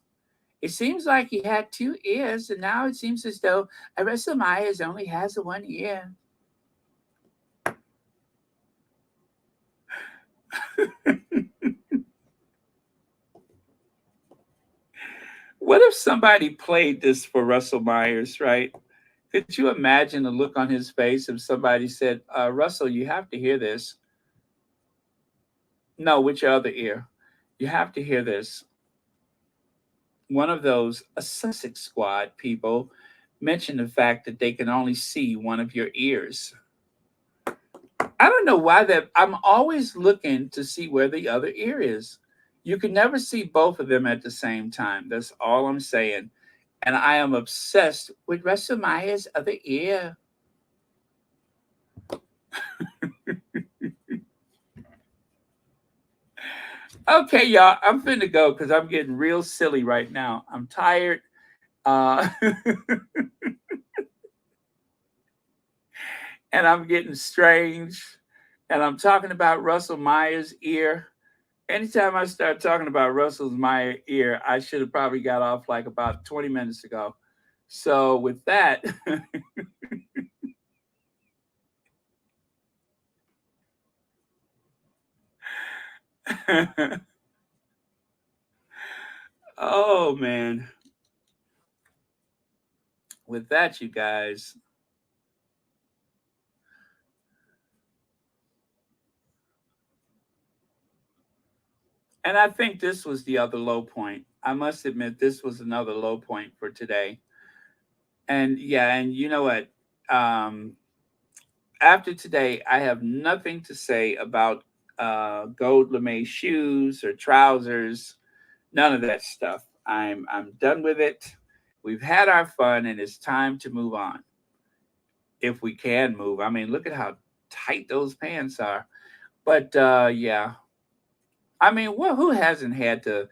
It seems like he had two ears, and now it seems as though Russell Myers only has one ear. What if somebody played this for Russell Myers, right? Could you imagine the look on his face if somebody said, Russell, you have to hear this? No, with your other ear. You have to hear this. One of those a Sussex squad people mentioned the fact that they can only see one of your ears. I don't know why that I'm always looking to see where the other ear is. You can never see both of them at the same time. That's all I'm saying. And I am obsessed with Russell Meyer's other ear. Okay, y'all, I'm finna go because I'm getting real silly right now. I'm tired. And I'm getting strange. And I'm talking about Russell Meyer's ear. Anytime I start talking about Russell Meyer's ear, I should have probably got off like about 20 minutes ago. So with that, oh man. With that, you guys. And I think this was the other low point. I must admit, this was another low point for today. And yeah, and you know what? After today, I have nothing to say about gold lame shoes or trousers. None of that stuff. I'm done with it. We've had our fun, and it's time to move on. If we can move. I mean, look at how tight those pants are. But yeah, I mean, well, who hasn't had to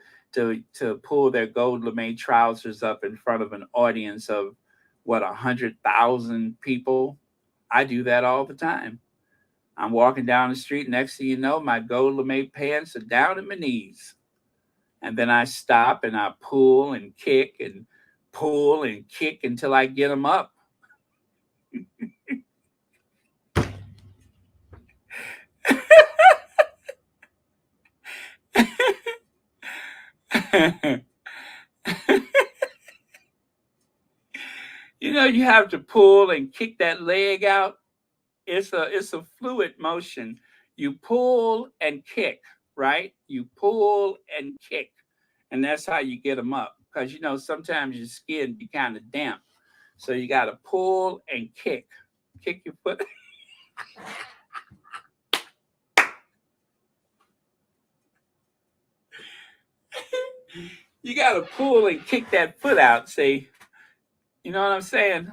pull their gold lame trousers up in front of an audience of what 100,000 people? I do that all the time. I'm walking down the street. Next thing you know, my gold lame pants are down at my knees, and then I stop and I pull and kick and pull and kick until I get them up. You know, you have to pull and kick that leg out. It's a fluid motion. You pull and kick, right? You pull and kick, and that's how you get them up. Because you know sometimes your skin be kind of damp, so you got to pull and kick your foot. You got to pull and kick that foot out. See, you know what I'm saying?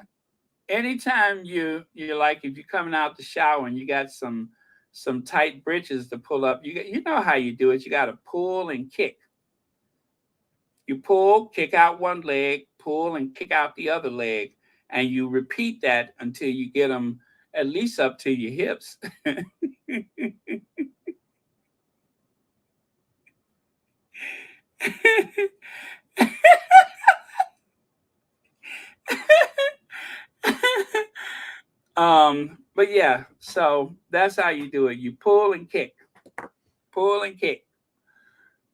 Anytime you're like, if you're coming out the shower and you got some tight britches to pull up, you know how you do it. You got to pull and kick. You pull, kick out one leg, pull and kick out the other leg, and you repeat that until you get them at least up to your hips. But yeah, so that's how you do it. You pull and kick, pull and kick.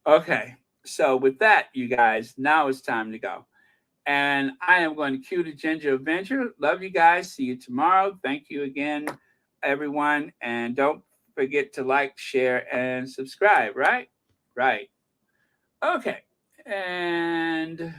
Okay, so with that, you guys, now it's time to go. And I am going to cue the Ginger Avenger. Love you guys. See you tomorrow. Thank you again, everyone. And don't forget to like, share, and subscribe, right? Right. Okay. And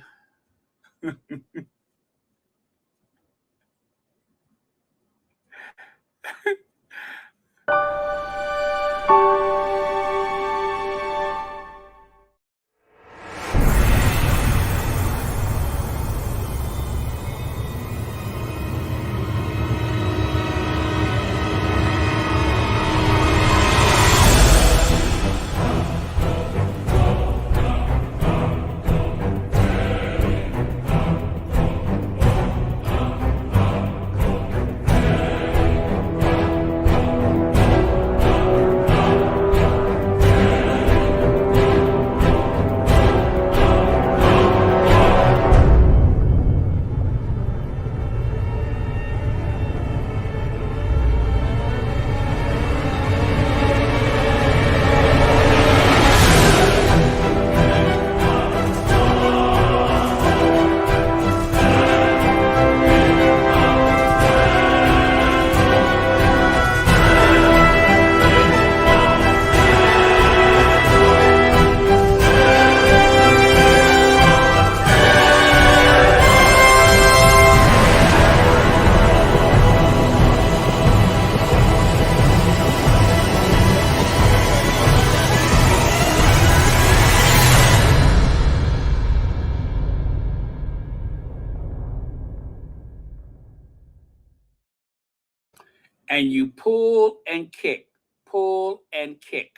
and you pull and kick. Pull and kick.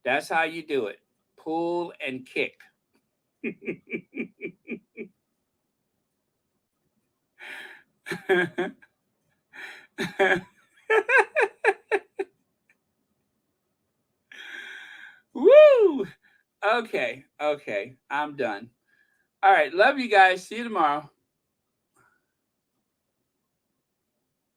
That's how you do it. Pull and kick. Woo! Okay. I'm done. All right. Love you guys. See you tomorrow.